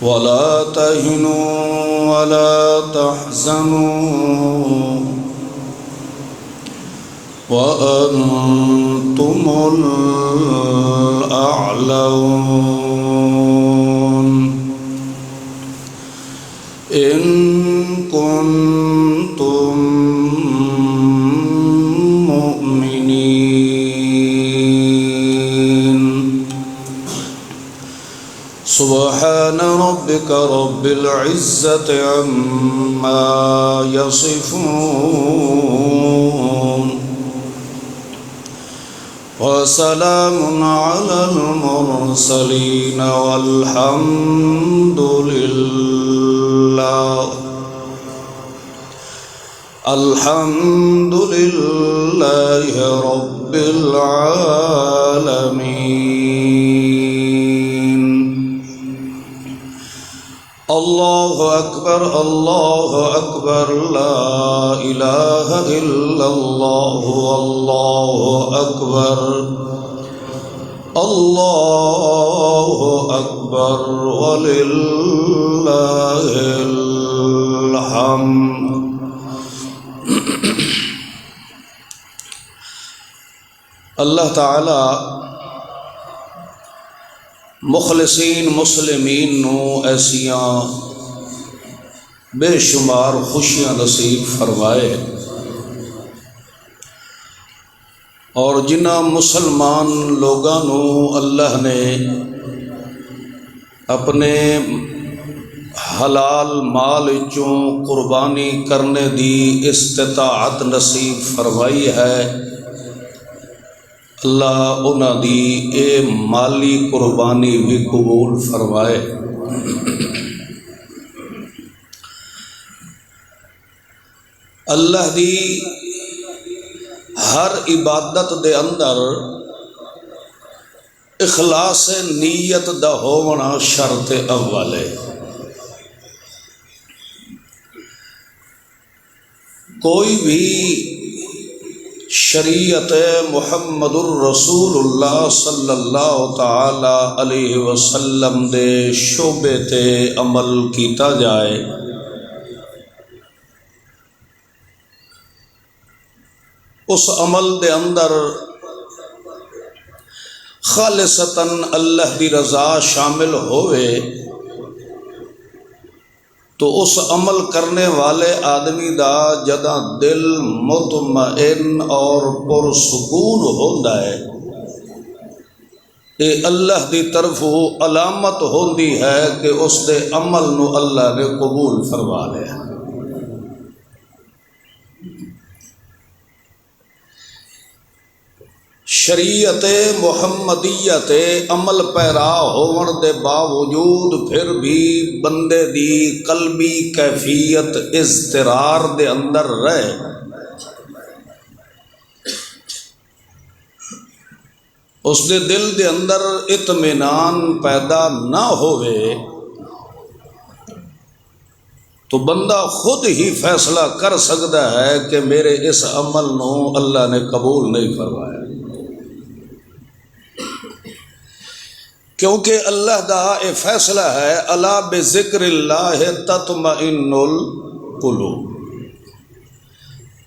ولا تهنوا ولا تحزنوا وأنتم الأعلون إن كنتم مؤمنين. سبحان ربك رب العزة عما يصفون وسلام على المرسلين والحمد لله رب العالمين. الله أكبر الله أكبر لا إله إلا الله والله أكبر الله أكبر ولله الحمد. اللہ تعالی مخلصین مسلمین نو ایسیاں بے شمار خوشیاں نصیب فرمائے، اور جنہاں مسلمان لوگاں نو اللہ نے اپنے حلال مال چوں قربانی کرنے دی استطاعت نصیب فرمائی ہے، اللہ انہاں دی اے مالی قربانی بھی قبول فرمائے۔ اللہ دی ہر عبادت دے اندر اخلاص نیت دا ہونا شرط اول ہے۔ کوئی بھی شریعت محمد الرسول اللہ صلی اللہ تعالی علیہ وسلم دے شعبے تے عمل کیتا جائے، اس عمل دے اندر خالصتاً اللہ دی رضا شامل ہوئے تو اس عمل کرنے والے آدمی دا جداں دل مطمئن اور پرسکون ہوندا ہے، اے اللہ دی طرف علامت ہوندی ہے کہ اس دے عمل نو اللہ نے قبول فرما لیا۔ شریعت محمدیت عمل پیرا ہون دے باوجود پھر بھی بندے دی قلبی کیفیت اضطرار دے اندر رہے، اس دے دل دے اندر اطمینان پیدا نہ ہوئے تو بندہ خود ہی فیصلہ کر سکتا ہے کہ میرے اس عمل نو اللہ نے قبول نہیں فرمایا، کیونکہ اللہ دا اے فیصلہ ہے الا بذکر اللہ تطمئن القلوب،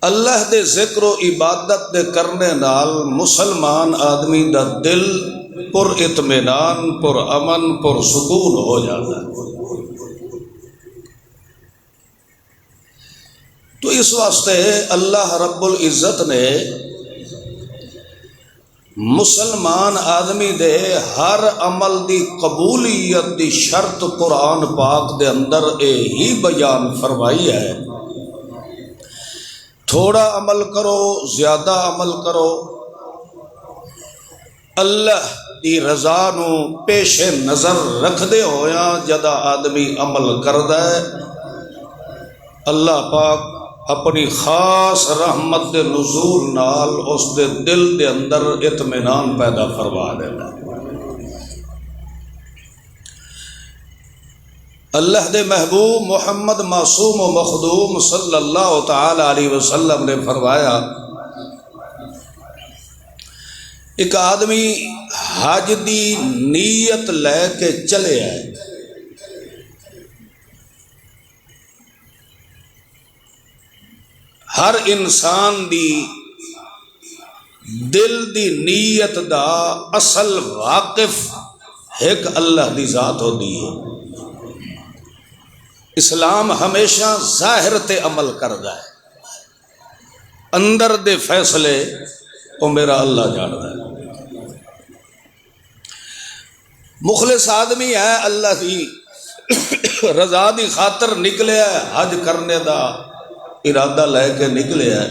اللہ دے ذکر و عبادت دے کرنے نال مسلمان آدمی دا دل پر اطمینان، پر امن، پر سکون ہو جاتا ہے۔ تو اس واسطے اللہ رب العزت نے مسلمان آدمی دے ہر عمل دی قبولیت دی شرط قرآن پاک دے اندر اے ہی بیان فرمائی ہے، تھوڑا عمل کرو زیادہ عمل کرو، اللہ دی رضا نو پیش نظر رکھ دے ہویا جدا آدمی عمل کردا ہے، اللہ پاک اپنی خاص رحمت دے نزول نال اس دے دل دے اندر اطمینان پیدا فرما دیتا ہے۔ اللہ دے محبوب محمد معصوم و مخدوم صلی اللہ تعالی علیہ وسلم نے فرمایا، ایک آدمی حج دی نیت لے کے چلے آئے، ہر انسان دی دل دی نیت دا اصل واقف ایک اللہ دی ذات ہوتی ہے۔ اسلام ہمیشہ ظاہر تے عمل کردا ہے، اندر دے فیصلے وہ میرا اللہ جاندا ہے۔ مخلص آدمی ہے، اللہ دی رضا دی خاطر نکلے ہے، حج کرنے دا ارادہ لے کے نکلے ہے،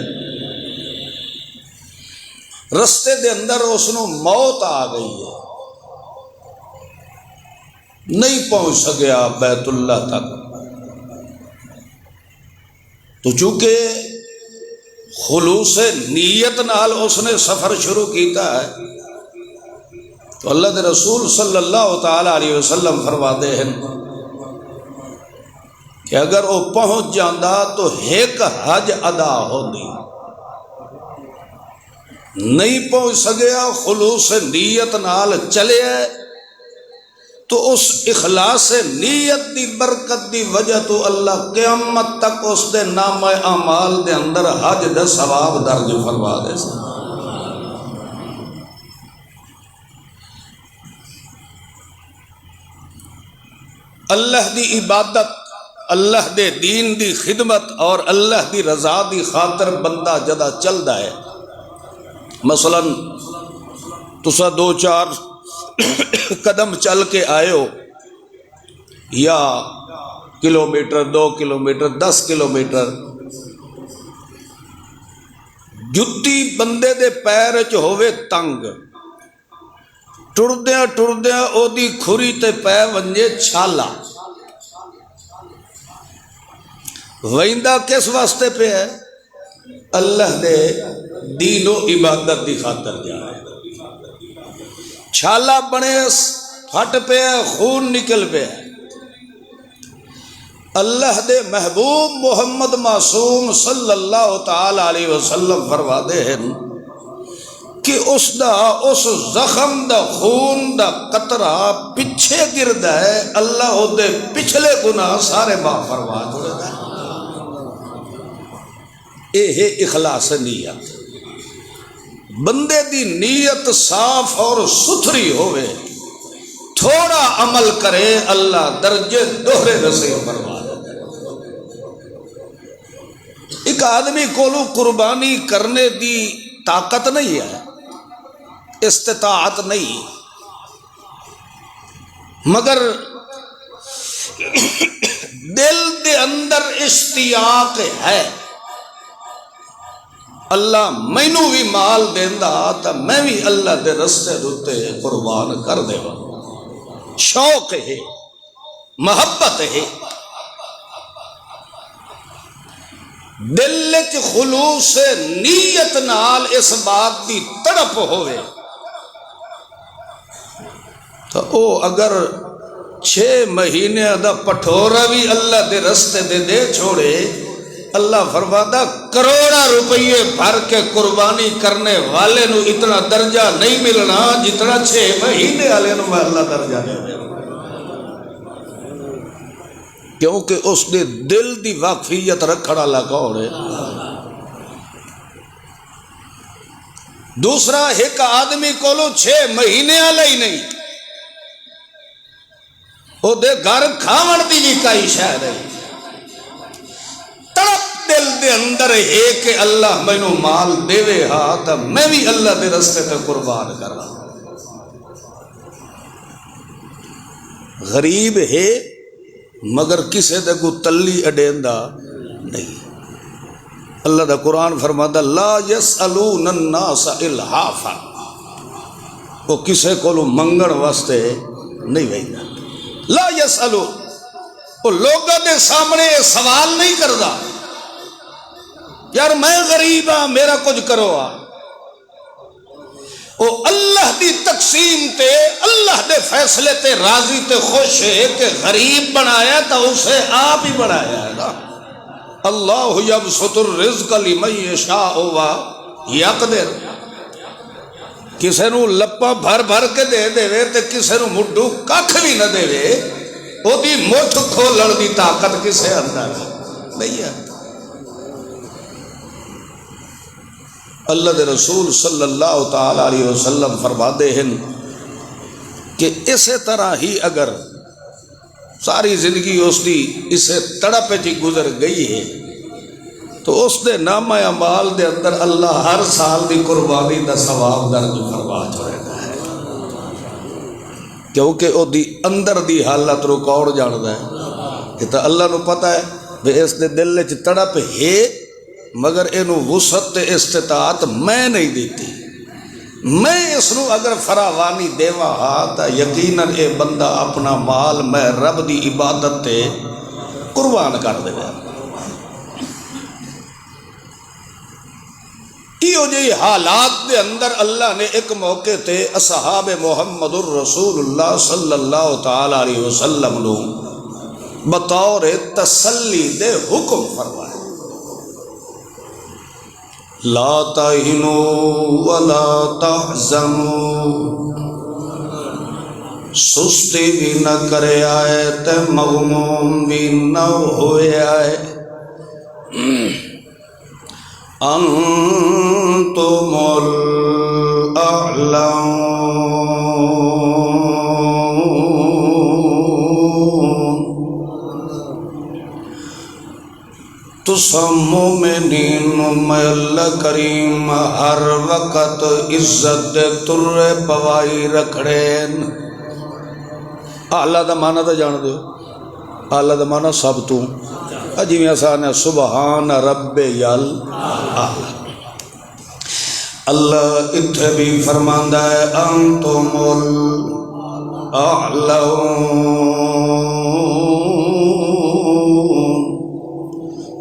رستے دے اندر اس نو موت آ گئی ہے، نہیں پہنچ سکیا بیت اللہ تک، تو چونکہ خلوص نیت نال اس نے سفر شروع کیتا ہے، تو اللہ کے رسول صلی اللہ تعالی علیہ وسلم فرماتے ہیں کہ اگر وہ پہنچ جاندہ تو ایک حج ادا ہوندی، نہیں پہنچ سکیا، خلوص نیت نال چلے تو اس اخلاص نیت دی برکت دی وجہ تو اللہ قیامت تک اس دے نام اعمال دے اندر حج دا ثواب درج فرما دے سا۔ اللہ دی عبادت، اللہ دے دین دی خدمت اور اللہ دی رضا دی خاطر بندہ جدا چلدا ہے۔ مثلا تسا دو چار قدم چل کے آئے ہو، یا کلومیٹر، 2 کلومیٹر، 10 کلومیٹر، جتی بندے دے پیر چ ہووے تنگ، ٹردیاں ٹردیاں او دی کھری تے پے ونجے چھالا، ویندا کس واسطے پہ ہے؟ اللہ دے دین و عبادت دی خاطر جائے، چھالا بنے پھٹ پہ خون نکل پہ، اللہ دے محبوب محمد معصوم صلی اللہ تعالی علیہ وسلم فرماتے ہیں کہ اس زخم دا خون دا قطرہ پچھے گردا ہے، اللہ او دے پچھلے گناہ سارے معاف فرما چھوڑدا ہے۔ اے ہے اخلاص نیت، بندے دی نیت صاف اور ستھری ہوئے، تھوڑا عمل کرے اللہ درجے دوہرے نصیب فرما دے۔ ایک آدمی کولو قربانی کرنے دی طاقت نہیں ہے، استطاعت نہیں، مگر دل دے اندر اشتیاق ہے، اللہ مینوں بھی مال دیندا تا میں بھی اللہ دے رستے دوتے قربان کر دے وا، شوق ہے، محبت ہے، دل وچ خلوص نیت نال اس بات دی تڑپ ہوئے تو او اگر 6 مہینے دا پٹھورا بھی اللہ دے رستے دے چھوڑے، اللہ فرماتا کروڑا روپیے بھر کے قربانی کرنے والے نو اتنا درجہ نہیں ملنا جتنا 6 مہینے والے نو میں اللہ درجہ دے دے، کیونکہ اس نے دل دی واقفیت رکھنا لگا ہے۔ دوسرا، ایک آدمی کولو 6 مہینے والے ہی نہیں، وہ دے گھر کھاون دی بھی کئی شاید ہے، تڑپ دل دے اندر ہے کہ اللہ مینوں مال دے وے ہاں تا میں بھی اللہ دے رستے تے قربان کرا۔ غریب ہے مگر کسے دے کو تلی اڈیندا نہیں۔ اللہ دا قرآن فرماتا لا یسألون الناس الحافا، وہ کسے کو منگن واسطے نہیں ویندا، لا یسألون، وہ لوگوں دے سامنے سوال نہیں کردا یار میں غریب ہاں میرا کچھ کرو آ، وہ اللہ دی تقسیم تے اللہ دے فیصلے تے راضی تے خوش ہے کہ غریب بنایا تو اسے آپ ہی بنایا ہے نا۔ اللہ یبسط الرزق لمن یشاء ویقدر، کسے نو لپا بھر بھر کے دے دے تے کسے نو مڈو ککھ بھی نہ دے، وہ دی مٹھ کھولن دی طاقت کسے اندر نہیں ہے۔ اللہ دے رسول صلی اللہ تعالی علیہ وسلم فرماتے ہیں کہ اسی طرح ہی اگر ساری زندگی اس دی اسے تڑپ چ گزر گئی ہے تو اس دے نامہ اعمال دے اندر اللہ ہر سال دی قربانی دا ثواب درج فرما چھوڑتا ہے، کیونکہ وہ دی اندر دی حالت ریکارڈ جاندا ہے کہ تو اللہ نو پتہ ہے کہ اس دے دل وچ تڑپ ہے مگر اینو وسعت تے استطاعت میں نہیں دیتی، میں اس نو اگر فراوانی دیواں ہاں تا یقیناً اے بندہ اپنا مال میں رب دی عبادت تے قربان کر دے گا۔ ایو جی حالات دے اندر اللہ نے ایک موقع تے اصحاب محمد الرسول اللہ صلی اللہ تعالی علیہ وسلم نو بطور تسلی دے حکم فرمایا، لا تہنوا ولا تحزنوا، سستی بھی نہ کرے آئے تے مغموم بھی نہ ہوئے آئے، انتم الاعلون، تسم مومنین میں اللہ کریم ہر وقت عزت دے ترے پوائی رکھڑین۔ اعلیٰ دا معنی تو جان دو، اعلیٰ دا معنی سب تو جی میں آسان ہے سبحان رب یل اعلیٰ۔ اللہ اتھے بھی فرماندہ ہے انتم الاعلون،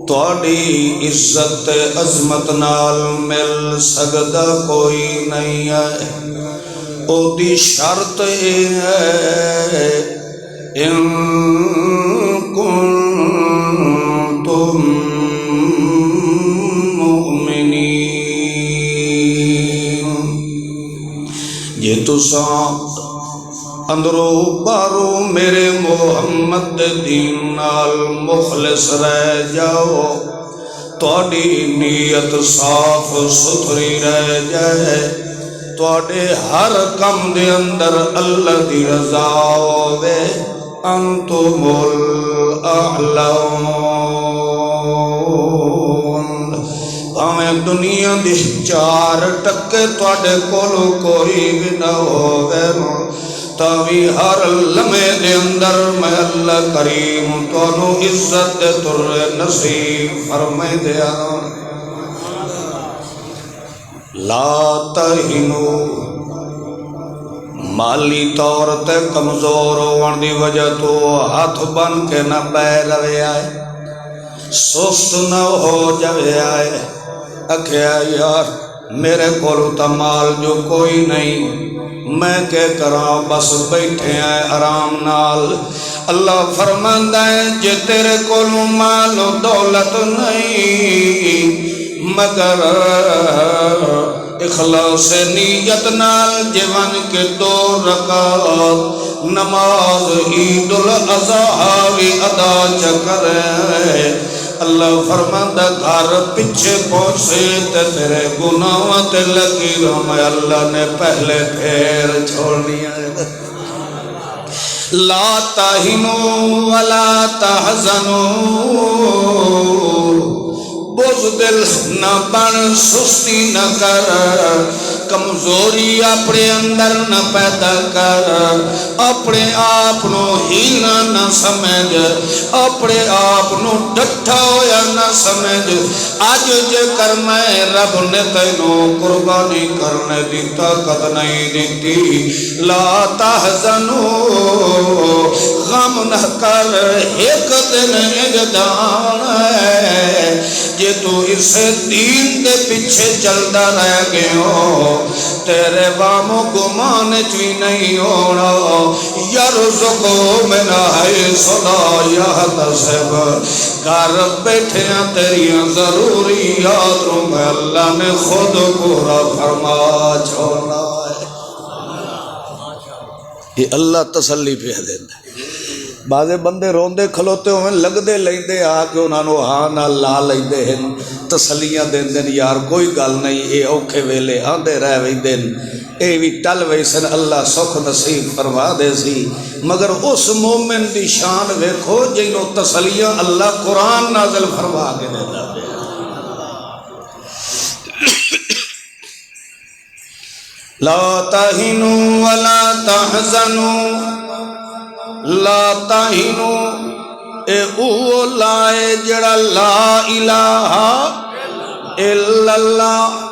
تواڈی عزت عظمت نال مل سکدا کوئی نہیں ہے، او دی شرط یہ ہے ان کنتم مؤمنین، جے تساں اندرو بارو میرے محمد دین نال مخلص رہ جاؤ، تواڈی نیت صاف ستھری رہ جائے، تواڈے ہر کم دے اندر اللہ دی رضا ہووے، انتم الاعلون، دنیا دی چار ٹکے تواڈے کولو کوئی بھی نہ ہووے، تاوی ہر لمحے دے اندر میں اللہ کریم تانوں عزت دے تر نصیب فرمائے دیا۔ لا تہنوا، مالی طور تے کمزور ہون دی وجہ تو ہاتھ بن کے نہ بہ روے آئے، سست نہ ہو جاوے آئے، اکھیا یار میرے کولو تا مال جو کوئی نہیں، میں کہ کراں بس بیٹھے ہیں آرام نال۔ اللہ فرماندا ہے جے تیرے کولو مال و دولت نہیں مگر اخلاص نیت نال جوان کے 2 رکعت نماز عید الاضحیٰ بھی ادا چکرے، اللہ فرماندا گھر پیچھے پہنچے تے تیرے گناہاں تے لکیراں میں اللہ نے پہلے پھیر چھوڑنیاں۔ لا تہنوا ولا تحزنوا، بزدل نہ بن، سستی نہ کر، کمزوری اپنے اندر نہ پیدا کر، اپنے آپ نو ہینا نہ سمجھ، اپنے آپ نو ڈٹھا ہویا نہ سمجھ، آج جے کر میں رب نے تینوں قربانی کرنے دی طاقت نہیں دیتی۔ لا تحزنوا، غم نہ کر، ایک دن اجدان ہے جے تو اس دین دے پیچھے چلدا رہ گئے ہو، تیرے وام و گمان چوی نہیں ہونا، یرزقو من حیث لا یحتسب، گھر بیٹھے ہیں تیریاں ضروریاتوں میں اللہ نے خود پورا فرما چھوڑا ہے۔ یہ اللہ تسلی پہ دیتا ہے۔ بعضے بندے روندے کھلوتے ہوئے لگدے لیندے آ کے انہاں نو ہاں نال لا لیندے ہیں تسلیاں دیندے یار کوئی گل نہیں اے اوکھے ویلے آندے رہ ویندے اے وی ٹل ویسن اللہ سکھ نصیب فرما دے سی مگر اس مومن دی شان ویکھو جنوں تسلیاں اللہ قرآن نازل فرما کے دیندا پیا لا تہنوا ولا تحزنوا لا تہنوا اے او لائے جڑا لا الہ الا اللہ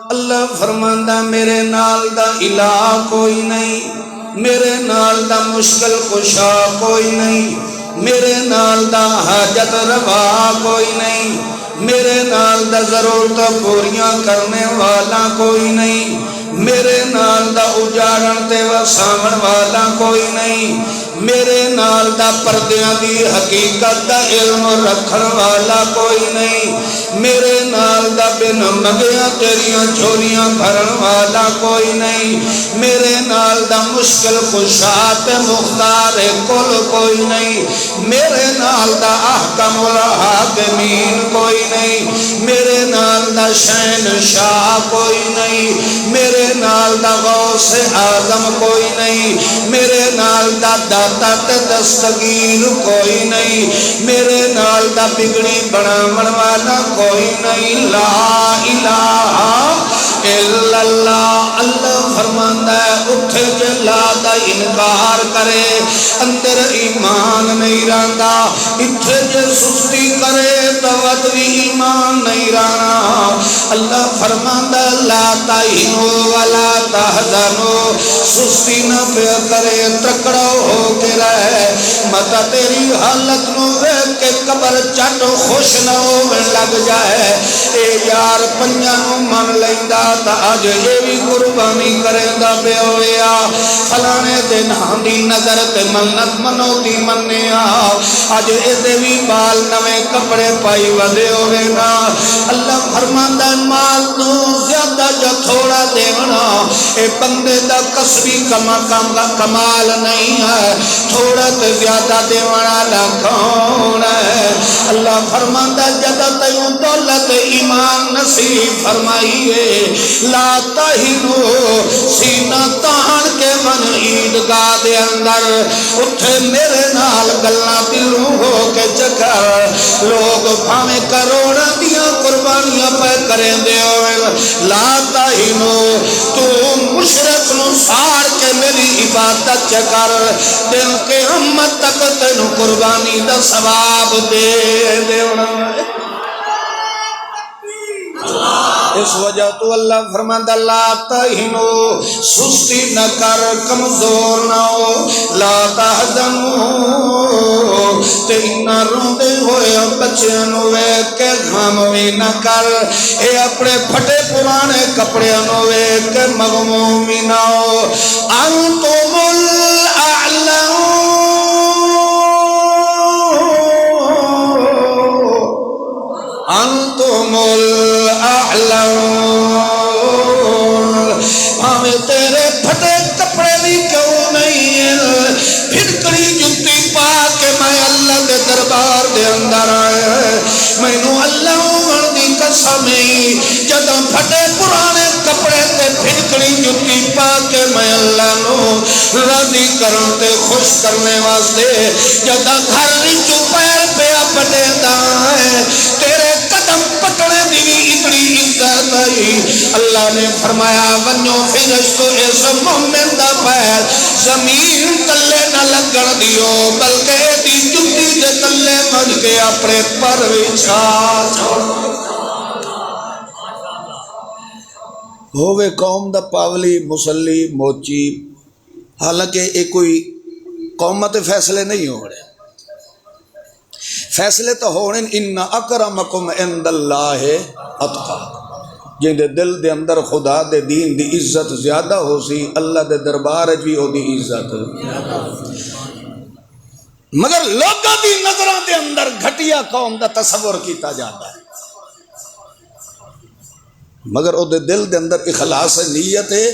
اللہ فرماندا میرے نال دا الہ کوئی نہیں میرے نال دا مشکل کشا کوئی نہیں میرے نال دا حاجت روا کوئی نہیں میرے نال دا ضرورت پوریاں کرنے والا کوئی نہیں میرے نال دا اجاڑن تے وساون والا کوئی نہیں میرے نال دا پردیاں دی حقیقت دا علم رکھن والا کوئی نہیں میرے نال دا بن مگیاں تیریاں جھولیاں بھرن والا کوئی نہیں میرے نال دا مشکل کشا تے مختار کل کوئی نہیں میرے نال دا احکم الحاکمین کوئی نہیں میرے نال دا شہنشاہ کوئی نہیں میرے نال دا غوث اعظم کوئی نہیں میرے نال دا داتا تے دستگیر کوئی نہیں میرے نال دا بگڑی بناون والا کوئی نہیں لا الہ الا اللہ اللہ فرماندا ہے اٹھے جے لا دا انکار کرے اندر ایمان نہیں رہندا اٹھے جے سستی کرے تو ود بھی ایمان نہیں رہنا اللہ فرماندا لا تہنوا ولا تحزنوا سستی نہ پیا کرے تکڑا ہو کے رہے متا تیری حالت نو ویکھ کے قبر چٹ خوش نہ ہوون لگ جائے اے یار پنجاں نو من لیندا تا اج اے وی قربانی کریندا پیا ہویا فلانے دے نام دی نظر تے منت منوتی منیا اج اے دے وی بال نویں کپڑے پائی ودے ہوے نا اللہ فرماندا مال تو زیادہ جو تھوڑا دیونا اے بندے دا کسبی کمال نہیں ہے تھوڑا تے زیادہ دیونا لکھون ہے اللہ فرماندا جدہ تیوں دولت ایمان نصیب فرمائیے لا تہنوا سینہ تان کے من عیدگاہ دے اندر اٹھے میرے نال گلاں دلوں ہو کے چکر لوگ بھاویں کروڑاں دیاں قربانیاں پہ کریں دے لا تہنوا تو مشرق نو سار کے میری عبادت چکر دن کے امت تک تینو قربانی دا ثواب دے دیونا اس وجہ تو اللہ فرماندا لا تہنوا سستی نہ کر کمزور نہ ہو لا تحزنوا تے نہ روندے ہوئے بچیاں نو ویکھ کے غم وی نہ کر اے اپنے پھٹے پرانے کپڑیاں نو ویکھ کے مغموم وی نہ ہو انتم الاعلون انتم ہمیں تیرے پھٹے کپڑے بھی کیوں نہیں پھٹکڑی جتی پا کے میں اللہ دے دربار دے اندر آئے میں نو اللہ ہوگن دی قسم جدہ پھٹے پرانے کپڑے تے پھٹکڑی جتی پا کے میں اللہ نو راضی کرن تے خوش کرنے واسطے جدہ گھر وچوں پیر پیا پٹے دائیں تیرے قدم پکڑے دی اتنی عزت آئی اللہ نے فرمایا ونیو فرشتو اس مومن دا پیر زمین تلے نہ لگن دیو بلکہ دی جتی دے تلے من کے اپنے پر وچھا چھوڑ ہووے قوم دا پاولی مسلی موچی حالانکہ ایک کوئی قومت فیصلے نہیں ہو رہے فیصلے تو ہونے ان اکرمکم عند اللہ اتقاکم جن دے دل دے اندر خدا دے دین دی عزت زیادہ ہو سی اللہ دے دربار بھی ہو دی عزت مگر لوگوں دی نظروں دے اندر گھٹیا قوم دا تصور کیتا جاتا ہے مگر او دے دل دے اندر اخلاص نیت ہے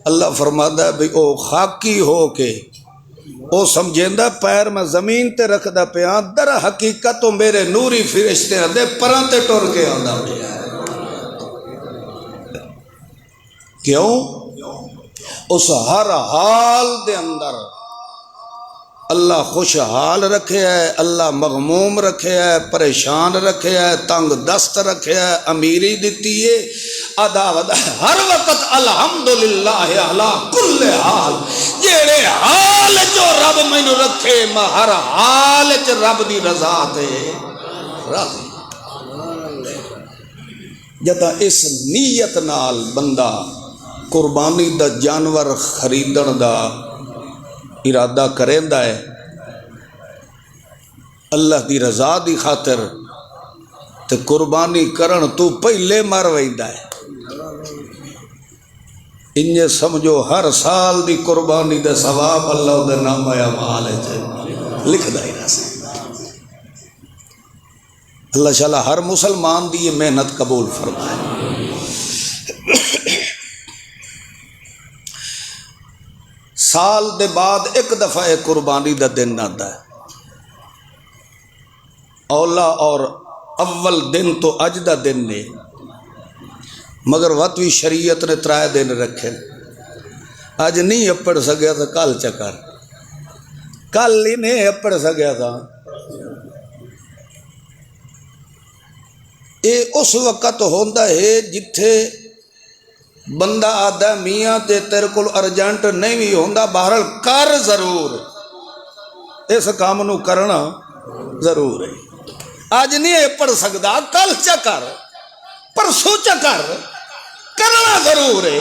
اللہ فرماتا ہے بھئی او خاکی ہو کے وہ سمجھیندا پیر میں زمین تے رکھدا پیا، در حقیقت تو میرے نوری فرشتے دے پراں تے ٹر کے آندا پیا۔ کیوں؟ اس ہر حال دے اندر اللہ خوشحال رکھے ہے، اللہ مغموم رکھے ہے، پریشان رکھے ہے، تنگ دست رکھے ہے، امیری دیتی ہے، ادا ودا ہر وقت الحمدللہ علی کل حال، جیڑے حال جو رب مینوں رکھے میں ہر حال چ رب دی رضا تے راضی۔ جدا اس نیت نال بندہ قربانی دا جانور خریدن دا ارادہ کریندا ہے اللہ دی رضا دی خاطر، تے قربانی کرن تو پہلے مر ویندا ہے۔ انجے سمجھو ہر سال دی قربانی دے ثواب اللہ دے نامہ اعمال وچ لکھدا ہی رہے۔ اللہ تعالی ہر مسلمان دی یہ محنت قبول فرمائے۔ سال دے بعد ایک دفعہ ایک قربانی دا دن آتا ہے، اولا اور اول دن تو اج دا دن نے، مگر وطوی شریعت نے 3 دن رکھے۔ اج نہیں اپڑ سکیا تھا کل چکر، کل ہی نہیں اپڑ سکیا تھا۔ اے اس وقت ہوندا ہے جتھے بندہ آدھا میاں تے تیرے کول ارجنٹ نہیں بھی ہوندا، بہرحال کر ضرور، اس کام نو کرنا ضرور ہے۔ آج نہیں پڑھ سکدا، کل چکر، پرسوں چکر، کرنا ضرور ہے۔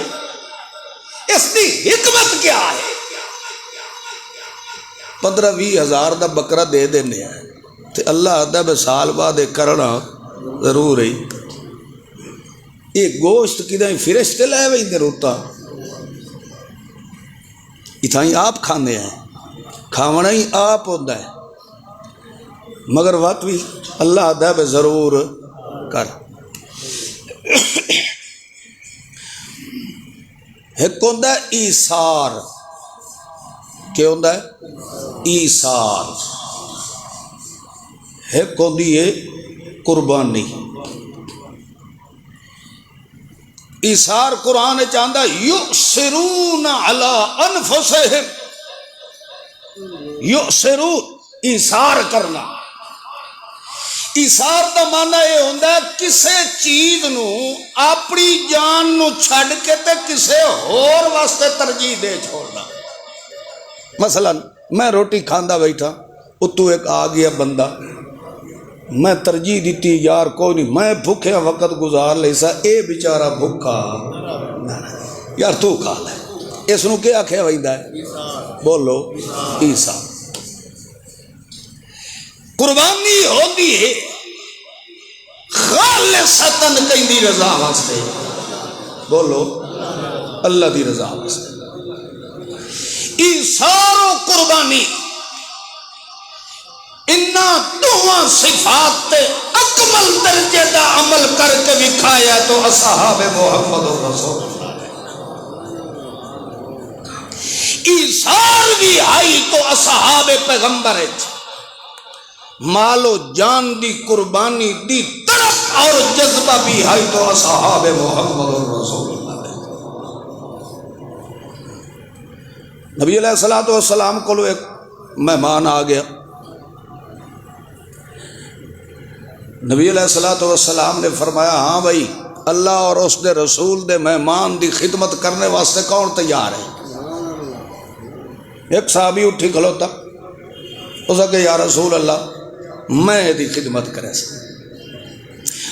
اس دی حکمت کیا ہے؟ 15-20 ہزار دا بکرا دے دینے ہیں تے اللہ آدھا بے سال بعد کرنا ضرور ہے۔ یہ گوشت کدھیں فرشتے لے ویندے روتا، اتھائیں آپ کھانے ہیں، کھاونا ہی آپ ہوتا ہے، مگر وقت بھی اللہ آدھا بے ضرور کر۔ ایک ہوتا ہے ایثار، کیا ہوتا ہے؟ ایثار۔ ایک ہوتی ہے قربانی۔ ایثار قرآن چاہتا یؤثرون علی انفسہم، یؤثرون ایثار کرنا۔ ایثار دا معنی یہ ہوتا ہے کسے چیز نو اپنی جان نو چھڈ کے تے کسے اور واسطے ترجیح دے چھوڑنا۔ مثلا میں روٹی کھاندا بیٹھا، اتو ایک آ گیا بندہ، میں ترجیح دیتی یار کوئی نہیں، میں بھوکھیا وقت گزار لے سا، اے بیچارہ بھوکا یار تو کھا لے، اس نو کیا آکھیا ویندا ہے؟ بولو ایثار۔ قربانی ہوتی ہے خالصتاً کہیں رضا واسطے، بولو اللہ دی رضا واسطے۔ ایثار و قربانی انہا دعا صفات تے اکمل درجے دا عمل کر کے دکھایا تو اصحاب محمد رسول اللہ۔ ایثار بھی آئی تو اصحاب پیغمبر مال و جان دی قربانی دی طرف اور جذبہ بھی آئی تو اصحاب محمد رسول اللہ۔ نبی علیہ السلام کو ایک مہمان آ گیا، نبی علیہ السلام نے فرمایا ہاں بھائی اللہ اور اس دے رسول دے مہمان دی خدمت کرنے واسطے کون تیار ہے؟ ایک صحابی اٹھی کھلوتا، اس کہ یا رسول اللہ میں دی خدمت کرے سا۔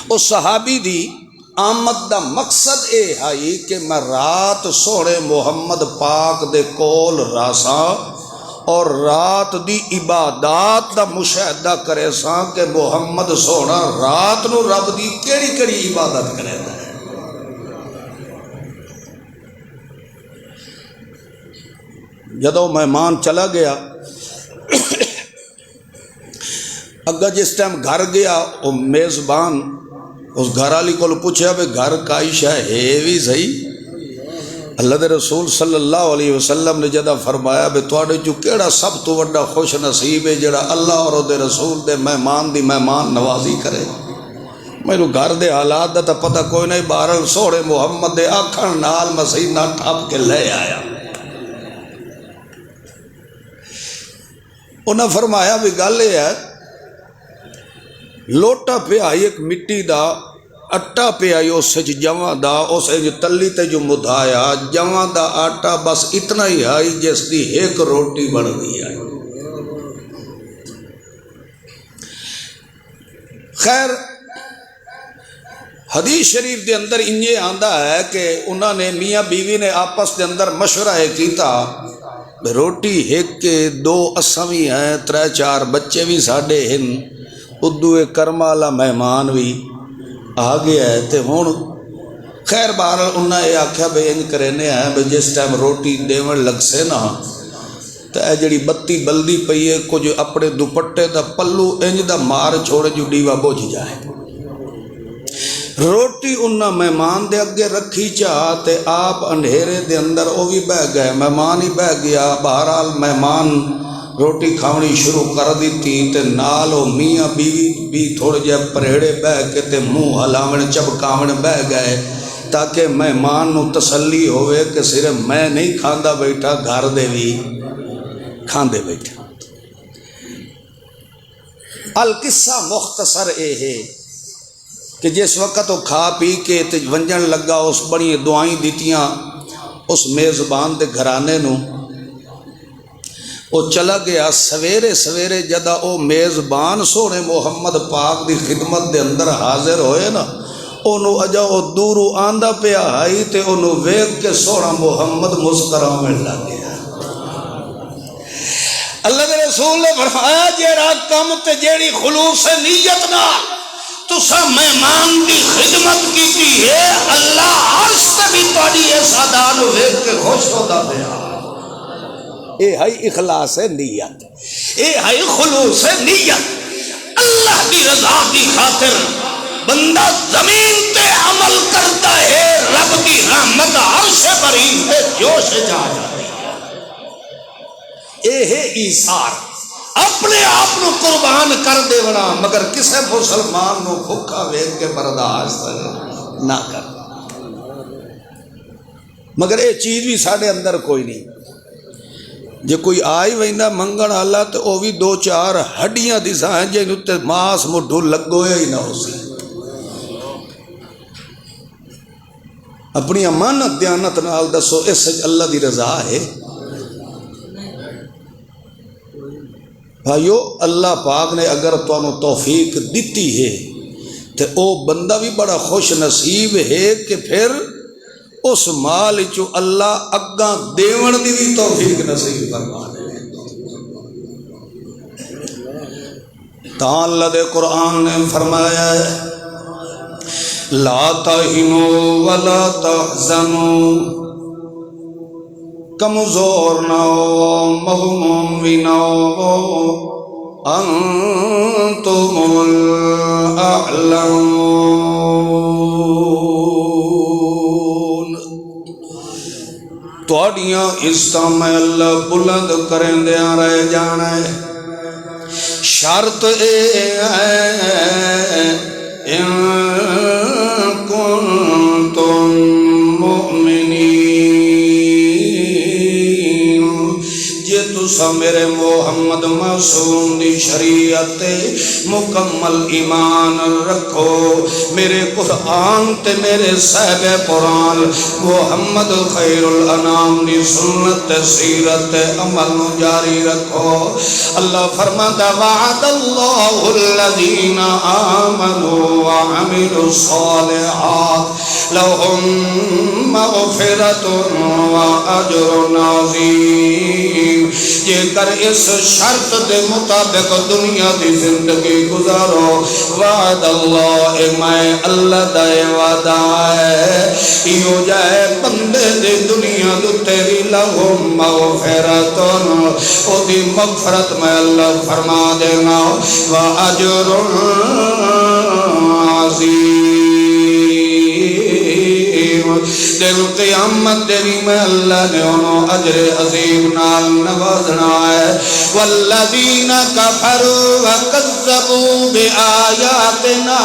اس صحابی دی آمد دا مقصد اے ہے کہ میں رات سونے محمد پاک دے کول راساں اور رات دی عبادات دا مشاہدہ کرے ساں کہ محمد سونا رات نو رب دی کیڑی کیڑی عبادت کرے دا ہے۔ جدو مہمان چلا گیا، اگا جس ٹائم گھر گیا وہ میزبان اس گھر والی کو پوچھا بھئی گھر کا عشاء ہے بھی صحیح؟ اللہ دے رسول صلی اللہ علیہ وسلم نے جدہ فرمایا بے تواڈے جو کیڑا سب تو وڈا خوش نصیب ہے جڑا اللہ اور دے رسول دے مہمان دی مہمان نوازی کرے. میرے گھر دے حالات دا تا پتہ کوئی نہیں، بہرحال سوڑے محمد دے آکھن نال مسیح نہ ٹھپ کے لے آیا. انہاں فرمایا بھی گل یہ ہے، لوٹا پیا ایک مٹی دا، اٹا پیا اس جواں دا، اس تلی تے جو مدھایا جواں دا آٹا بس اتنا ہی آئی جس دی ایک روٹی بڑھ گئی ہے. خیر حدیث شریف دے اندر انجے آندا ہے کہ انہوں نے میاں بیوی نے آپس دے اندر مشورہ کیتا، روٹی ایک کے دو اساں بھی ہیں، 3-4 بچے بھی ساڈے ہیں، ادو کرم والا مہمان بھی آ گیا ہے تے ہن خیر بہرحال انہاں یہ آکھیا بھئی انج کرینے ہیں بھئی جس ٹائم روٹی دیون لگ سے نا تے اے جڑی بتی بلدی پئی ہے کچھ اپنے دوپٹے دا پلو انج دا مار چھوڑے جو ڈیوا بجھ جائے. روٹی انہاں مہمان دے اگے رکھی چاہ تے آپ اندھیرے دے اندر او بھی بہ گئے، مہمان ہی بہ گیا. بہرحال مہمان روٹی کھاونی شروع کر دیتی تے نال او میاں بیوی بھی تھوڑے جے پریڑے بہ کے تے منہ ہلاون چبکاون بہ گئے تاکہ مہمان نو تسلی ہوئے کہ صرف میں نہیں کھاندا بیٹھا، گھر دے بھی کھاندے بیٹھا. القصہ مختصر اے ہے کہ جس وقت وہ کھا پی کے تے ونجن لگا اس بڑی دعائیں دیتیاں اس میزبان دے گھرانے نو، وہ چلا گیا. سویرے سویرے جدہ او میزبان سونے محمد پاک دی خدمت دے اندر حاضر ہوئے نا، انہوں اجا او دورو آندہ پیا آئی تے انہوں ویک کے سونا محمد مسکراویں لگ گیا. اللہ دے رسول نے فرمایا جیڑا کم تے جیڑی خلوص نیت نہ تسا مہمان دی خدمت کیتی ہے، اللہ عرش تے بھی تہاڈی اس ادا نو ویکھ کے خوش ہوندا پیا. اے ہے اخلاص نیت، اے ہے خلوص نیت. اللہ دی رضا دی خاطر بندہ زمین تے عمل کرتا ہے، رب دی رحمت عرش بری پہ جوش جا جاتی ہے. اے ہے ایثار، اپنے آپ نو قربان کر دے وڑا، مگر کسے مسلمان نو بھوکا ویکھ کے برداشت نہ کر. مگر اے چیز بھی ساڈے اندر کوئی نہیں. جے کوئی آئی ویندا منگن والا تے او بھی 2-4 ہڈیاں دساں جے تے ماس مڈھو لگویا ہی نہ ہو سی. اپنی امانت دیانت نال دسو اس اللہ دی رضا ہے. بھائیو اللہ پاک نے اگر تانوں توفیق دیتی ہے تو او بندہ بھی بڑا خوش نصیب ہے کہ پھر اس مال چو اللہ اگاں دیون دی بھی توفیق نصیب فرما دے. تاں اللہ دے قرآن نے فرمایا ہے لا تہنوا ولا تحزنوا، کمزور نہ ہو، مغموم بھی نہ ہو، انتم الاعلون. تواڈیاں عزتاں میں اللہ بلند کریں دیاں رہ جانا ہے. شرط اے ہے ان کنتم مؤمنین، جے تسا میرے محمد معصوم دی شریعت مکمل ایمان رکھو، میرے قرآن تے میرے صاحب قرآن محمد خیر الانام دی سنت سیرت عمل نو جاری رکھو. اللہ فرماتا وعد اللہ الذین آمنوا وعملوا الصالحات لهم مغفرۃ واجر عظیم. جے کر اس شرط دے مطابق دنیا دی زندگی گزارو، وعد اللہ میں اللہ دا وعدہ ہے یو جائے بندے دی دنیا دو تیری لہم مغفرت، او دی مغفرت میں اللہ فرما دینا، واجر عظیم. دن قیامت دے بھی میں اللہ نے انہوں اجر عظیم نال نوازنا ہے والذین کفروا وکذبوا بآیاتنا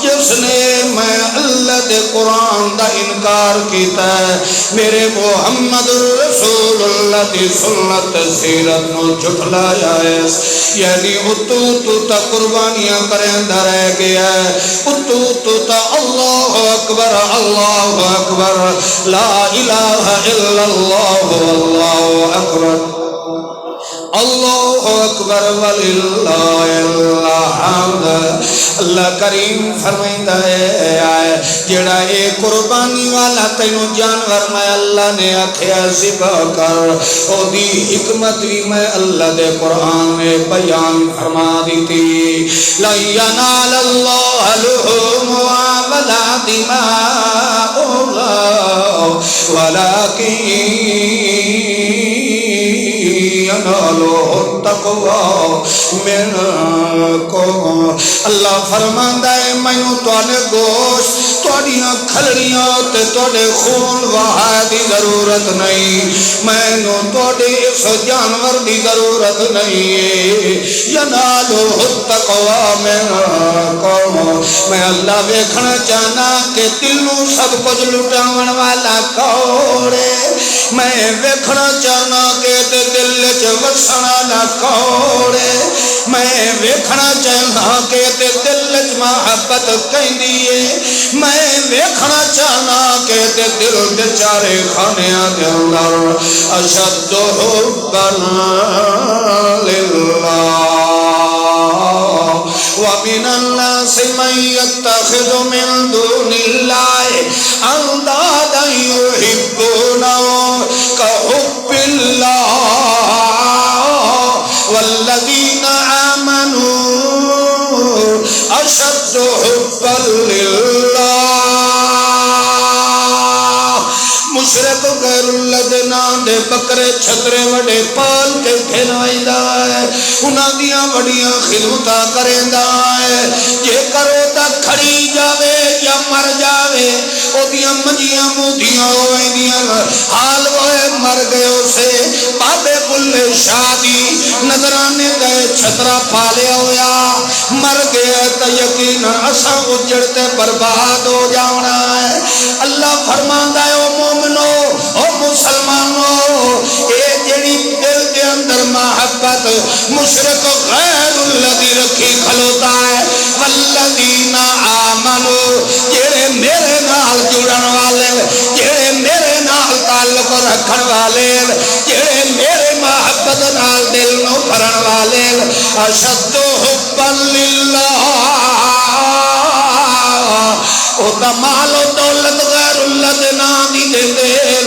جس نے میں اللہ دے قرآن دا انکار کیتا ہے میرے محمد رسول اللہ دی سنت سیرت نو جھٹلایا ہے یعنی اتو تا قربانیاں کرندہ رہ گیا ہے اتو تا اللہ اکبر لا الہ الا اللہ واللہ اکبر اللہ اکبر وللہ الحمد اللہ کریم فرمائندہ ہے جڑا اے قربانی والا تینو جانور میں اللہ نے آکھیا ذبح کر او دی حکمت بھی میں اللہ دے قرآن میں بیان فرما دی تھی لا ینال اللہ لحومها ولا دماؤها ولكن اللہ فرماندا ہے مینوں تواڈے گوشت تواڈیاں کھلڑیاں تے تواڈے خون وہا دی ضرورت نہیں مینوں تواڈے اس جانور دی ضرورت نہیں ہے ینالو التقوی منکم میں اللہ ویکھنا چاہنا کہ دل نوں سب کچھ لٹاون والا کون ہے میں ویکھنا چاہنا کہ دل وچ وسن والا کون ہے میں ویکھنا چاہنا کہ دل وچ محبت کیندی ہے میں ویکھنا چاہنا کہ دل دے چارے خانیاں دے اندر اشد حبا للہ ومن الناس من يتخذ من دون الله اندادا يحبونهم كحب الله والذين آمنوا اشد حبا لله مشرک غیر اللہ دے نام دے بکرے چھترے وڈے پال کے کھلوائندا ہے انہاں دیاں وڈیاں خدمتاں کریندا ہے جے کرو تا کھڑی جاوے یا مر جاوے او دیاں منجیاں مودیاں ہوئیندیاں حال ہوئے مر گئے اسے بابے بلے شادی نظرانے گئے چھترا پالیا ہویا مر گیا تا یقینا اساں اجڑتے برباد ہو جانا ہے اللہ فرماندا ہے او مومنو او مسلمانو اے جڑی دل دے اندر محبت مشرک غیر اللہ دی رکھی کھلوتا ہے والذین آمنو جڑے میرے نال جڑن والے جڑے میرے نال تعلق رکھن والے جڑے میرے محبت نال دل نو بھرن والے اشد حبا للہ او دا مال و دولت غیر اللہ دے نام دی دے دے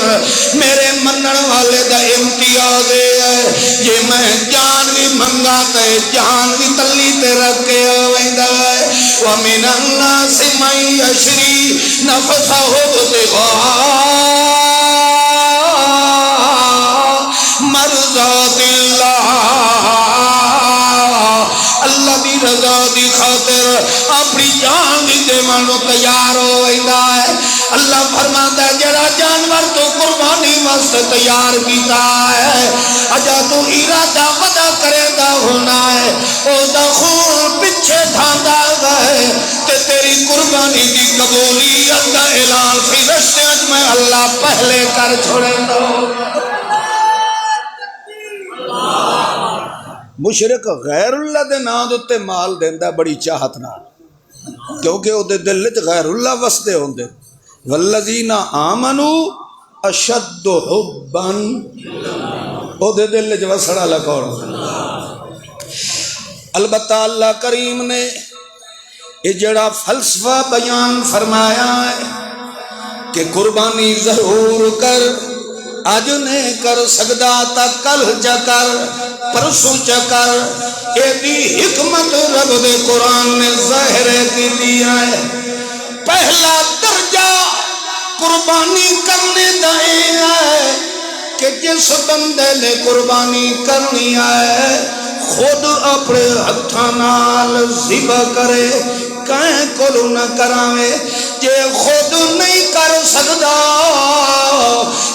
میرے منن والے دا امتیاز ہے یہ میں جان بھی منگا تے جان بھی تلی تے رکھے ویندا ہے ومن الناس من یشری نفسہ ابتغاء مرضات اللہ اللہ دی رضا دی خاطر اپنی جان دی دیوانو تیار ہو ویندا ہے اللہ فرماندا ہے جڑا جانور تو قربانی واسطے تیار کیتا ہے اجا تو ارادہ ودا کرے دا ہونا ہے او دا خون پیچھے ڈھاندا ہے تے تیری قربانی دی قبولیت دا اعلان فرشتے میں اللہ پہلے کر چھوڑے دا مشرک غیر اللہ دے نام دے مال دیندا بڑی چاہت نال کیونکہ او دے دل وچ غیر اللہ وسدے ہوندے والذین آمنوا اشد حبا او دے دل وچ وسڑا لکھون البتہ اللہ کریم نے یہ جڑا فلسفہ بیان فرمایا ہے کہ قربانی ضرور کر آج نہیں کر سکتا تا کل چا کر پرسوں چا کر اے دی حکمت رب دے قرآن نے ظاہر کی دیا ہے پہلا درجہ قربانی کرنے دائیں ہے کہ جس بندے نے قربانی کرنی ہے خود اپنے ہتھاں نال ذبح کرے کہیں کولو نہ کراوے جے خود نہیں کر سکدا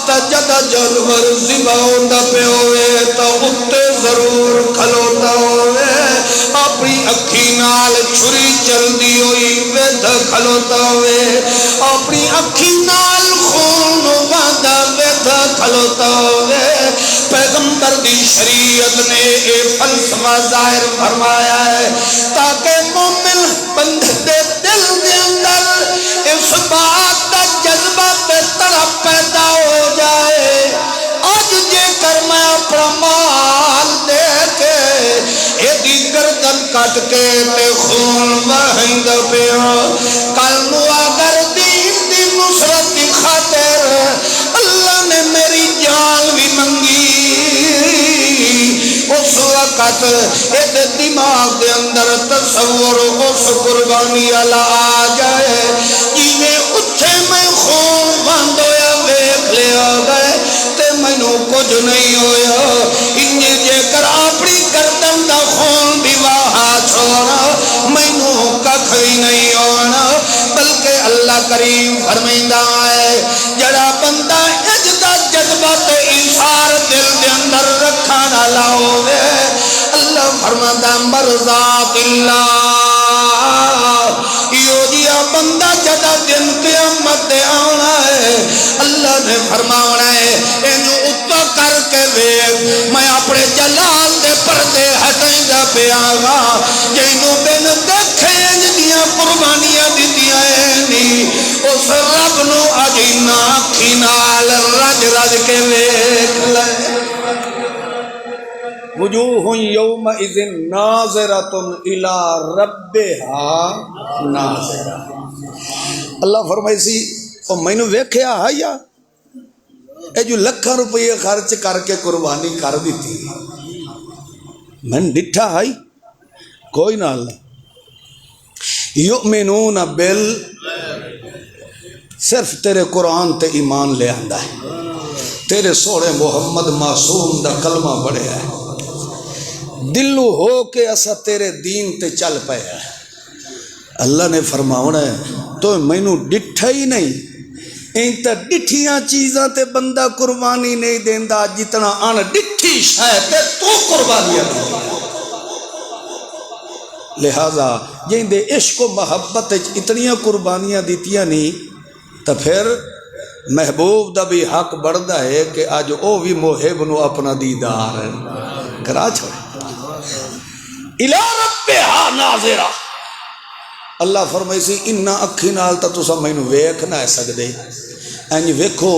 تا جدا جانور ذبح ہوندا پہ ہوئے تا اتے ضرور کھلوتا ہوئے اپنی اکھی نال چھری چلدی ہوئی ویدھ کھلوتا ہوئے اپنی اکھی نال خون واندا ویدھ کھلوتا ہوئے پیغمبر دی شریعت نے اے فلسفہ ظاہر فرمایا ہے تاکہ مومن بندے دے دل دے اندر اس بات کا جذبہ تے تڑپ پیدا ہو جائے آج جے کر میں اپنا مال دے کے ایدی گردن کٹ کے تے خون بہند پیا کل نو اگر دین دی نصرت دی خاطر اللہ نے میری جان بھی منگی اس وقت ایک دماغ دے اندر تصور اس قربانی والا آ جائے جیویں اٹھے میں خون بند ہویا ویکھ لیا گئے تے مینوں کچھ نہیں ہویا انجے جے کر اپنی گردن دا خون بھی واہا چھوڑا مینوں ککھ ہی نہیں ہونا بلکہ اللہ کریم فرمائندا ہے جڑا بندہ اجدا جذبہ تے ایثار دل دے اندر رکھن والا ہوے اللہ فرماندا مرضات اللہ یو جیا بندہ جدا دن قیامت دے آنا ہے اللہ نے فرمانا ہے اینو اتو کر کے ویکھ میں اپنے جلال دے پردے ہٹائندا پیا گا جینو بن دیکھے جدیاں قربانیاں دتیاں نہیں اس رب نو اج نہ اکھی نال رج رج کے ویکھ لے وجوہ یومئذ ناظرۃ الی ربھا ناظرہ اللہ فرمائی سی او مینوں ویکھیا ہے یا اے جو لکھاں روپے خرچ کر کے قربانی کر دیتی میں ڈٹھا ہے کوئی نہ اللہ یؤمنون بال صرف تیرے قرآن تے ایمان لے آندا ہے تیرے سوڑے محمد معصوم دا کلمہ بڑھیا ہے دلو ہو کے اسا تیرے دین تے چل پے ہے اللہ نے فرماونا ہے تو مینوں ڈٹھا ہی نہیں این تا ڈٹھیاں چیزاں تے بندہ قربانی نہیں دیندا جتنا ان ڈٹھی شاید تے تو قربانیاں دے لہذا جن دے عشق و محبت اتنیاں قربانیاں دیتیاں نہیں تو پھر محبوب دا بھی حق بڑھدا ہے کہ آج او بھی محب نو اپنا دیدار کرا چھوڑے الی ربھا ناظرہ اللہ فرمائی سی انہا اکھی نال تا تسا مینوں ویکھ نہ سکدے انج ویکھو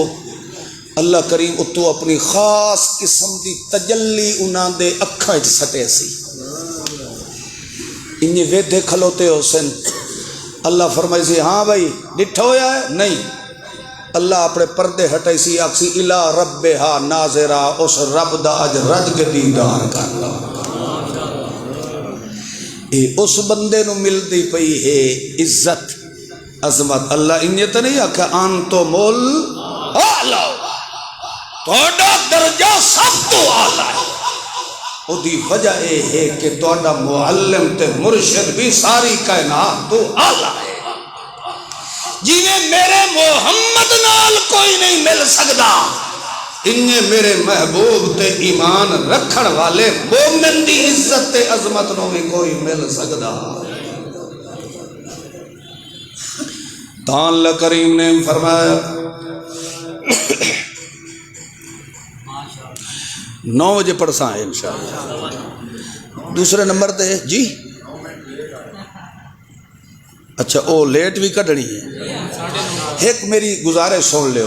اللہ کریم اتو اپنی خاص قسم دی تجلی انہاں دے اکھاں وچ سٹے سی انجے ویدھے کھلوتے ہو سن اللہ فرمائی سی ہاں بھائی ڈٹھا ہویا ہے نہیں اللہ اپنے پردے ہٹائی سی آکسی الی ربھا ناظرہ اس رب دا اج رج کے دیدار کر لو اس بندے نو ملتی پئی ہے عزت عظمت اللہ انجے تو نہیں آکھا انتم الاعلی تہاڈا درجہ سب تو اعلی ہے او دی وجہ اے ہے کہ تہاڈا معلم تے مرشد بھی ساری کائنات تو اعلی ہے جنہیں میرے محمد نال کوئی نہیں مل سکدا انہیں میرے محبوب تے ایمان رکھن والے مومن دی عزت تے عظمت نو بھی کوئی مل سکدا تاں اللہ کریم نے فرمایا 9 بجے پڑھساں ہے انشاءاللہ دوسرے نمبر تے جی اچھا او لیٹ بھی کڈنی ہے ایک میری گزارش سن لیو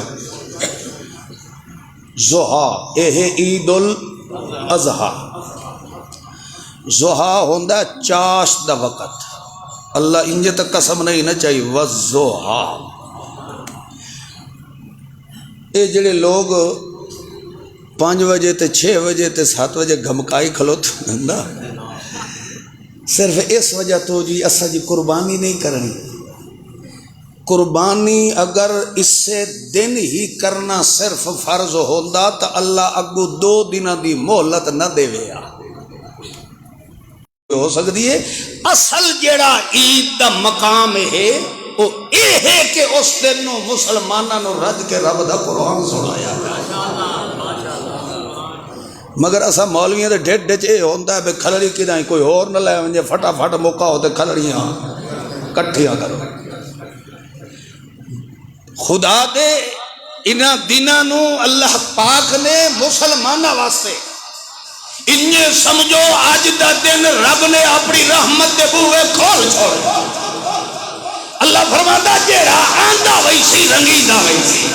زہا اے ہے عید الاضحیٰ زہا ہوندا چاش دا وقت اللہ انجے تک قسم نہیں نہ چاہیے وزہا اے جڑے لوگ 5 بجے تے 6 بجے تے 7 بجے گھمکائی کھلوتے نا صرف اس وجہ تو جی اسا جی قربانی نہیں کرنی قربانی اگر اس سے دن ہی کرنا صرف فرض ہوتا تو اللہ اگو 2 دن دی مہلت نہ دے ویا ہو سکتی ہے اصل جیڑا عید دا مقام ہے وہ یہ ہے کہ اس دن نو مسلمانوں رج کے رب دا قرآن سنایا مگر اسا مولویاں دے ڈھڈ وچ یہ ہوندا ہے بے کھلڑی کداں کوئی ہور نہ لے ونجے فٹافٹ موقع ہو تے کھلڑیاں کٹھیاں کرو خدا دے انہاں دناں نو اللہ پاک نے مسلماناں واسطے انہیں سمجھو آج دا دن رب نے اپنی رحمت دے بوئے کھول چھوڑے اللہ فرماتا جیڑا آندہ ویسی رنگیدہ ویسی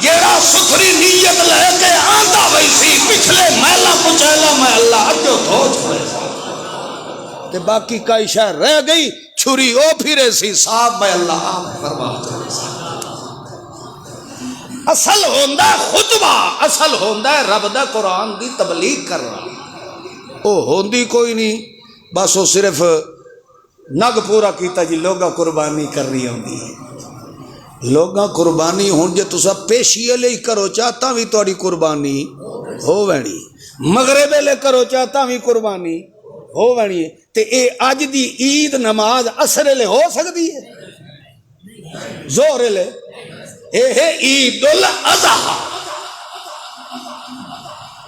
جیڑا ستھری نیت لے کے آندہ ویسی پچھلے میلہ پچھلا میں اللہ اجو دھو چھوڑے تے باقی کئی شہر رہ گئی چھری او پھرے سی صاحب میں اللہ آم فرماتا اصل ہوندہ خطبہ اصل ہوندہ رب دا قرآن دی تبلیغ کر رہا او ہوندی کوئی نہیں بس وہ صرف نگ پورا کیتا جی لوگا قربانی کر رہی ہوندی لوگاں قربانی ہون جے تسا پیشیے لے کرو چاہتا بھی توڑی قربانی ہو وینی مغربے لے کرو چاہتا بھی قربانی ہو وینی تے اے آج دی عید نماز عصر لے ہو سکتی ہے زور لے اے ہے عید الاضحیٰ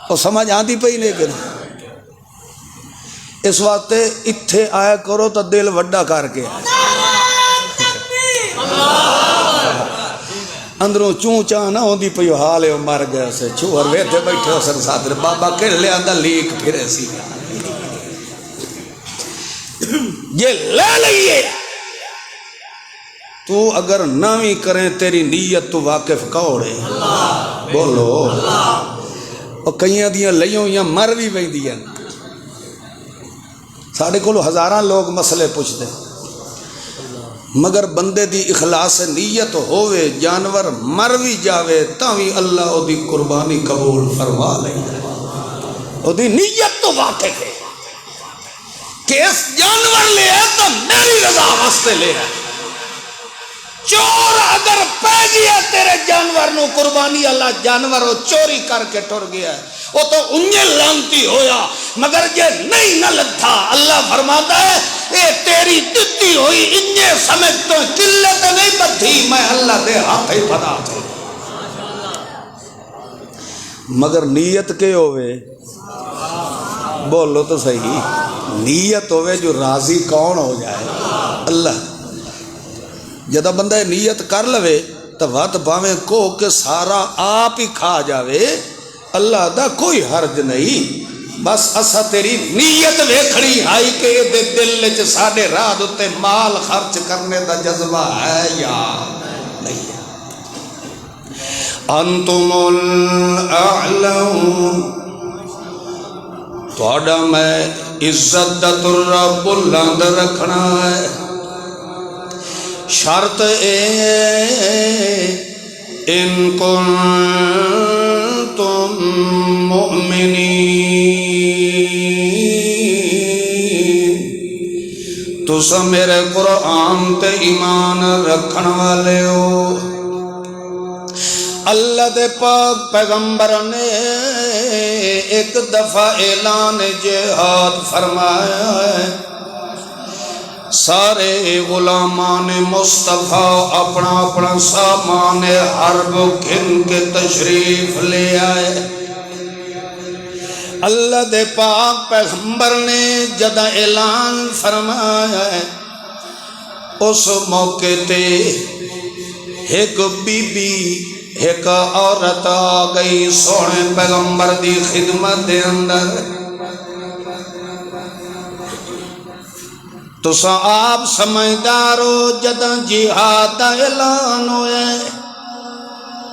اور سمجھ آندی پئی لیکن اس واسطے اتھے آیا کرو تو دل وڈا کر کے اندروں چون چاہ نہ ہوندی پئی حال ہے مر گئے سے چوہر ویتھے بیٹھے ہو سر ساتھ بابا کہہ لے آندہ لیک پھرے سی یہ لے لئیے تو اگر نامی کریں تیری نیت تو واقف کوڑے بولو اور کئیاں دیاں لئیوں یا مر بھی بھئی دیاں ساڑھے کو ہزاراں لوگ مسئلے پوچھتے مگر بندے دی اخلاص نیت ہوئے جانور مر بھی جاوے تاوی اللہ او دی قربانی قبول فرما لے او دی نیت تو واقف ہے کہ اس جانور لے ہے تو میری رضا واسطے لے ہے چور اگر پہ گیا تیرے جانور نو قربانی اللہ جانور وہ چوری کر کے ٹر گیا ہے وہ تو انہیں لانتی ہویا مگر یہ نہیں نہ لدھا اللہ فرماتا ہے اے تیری دتی ہوئی انہیں سمجھ تو قلت نہیں بدھی میں اللہ دے ہاتھ ہی پڑا تھے مگر نیت کے ہوئے بولو تو صحیح نیت ہوئے جو راضی کون ہو جائے اللہ جدہ بندہ نیت کر لوے تو وقت باویں کو کہ سارا آپ ہی کھا جاوے اللہ دا کوئی حرج نہیں بس اسا تیری نیت ویکھڑی آئی کہ دے دل لچ ساڑے راہ دوتے مال خرچ کرنے دا جذبہ ہے یا نہیں ہے انتم الاعلون توڑا میں عزت دا ترہ بلند رکھنا ہے شرط ان کنتم مؤمنین تسا میرے قرآن تے ایمان رکھن والے ہو اللہ دے پاک پیغمبر نے ایک دفعہ اعلان جہاد فرمایا ہے سارے غلامان مصطفیٰ اپنا اپنا سامان حرب گھن کے تشریف لے آئے اللہ دے پاک پیغمبر نے جدہ اعلان فرمایا ہے اس موقع تے ایک بی بی ایک عورت آ گئی سونے پیغمبر دی خدمت دے اندر تو سا آپ سمجھدارو جدہ جہاد دا اعلان ہوئے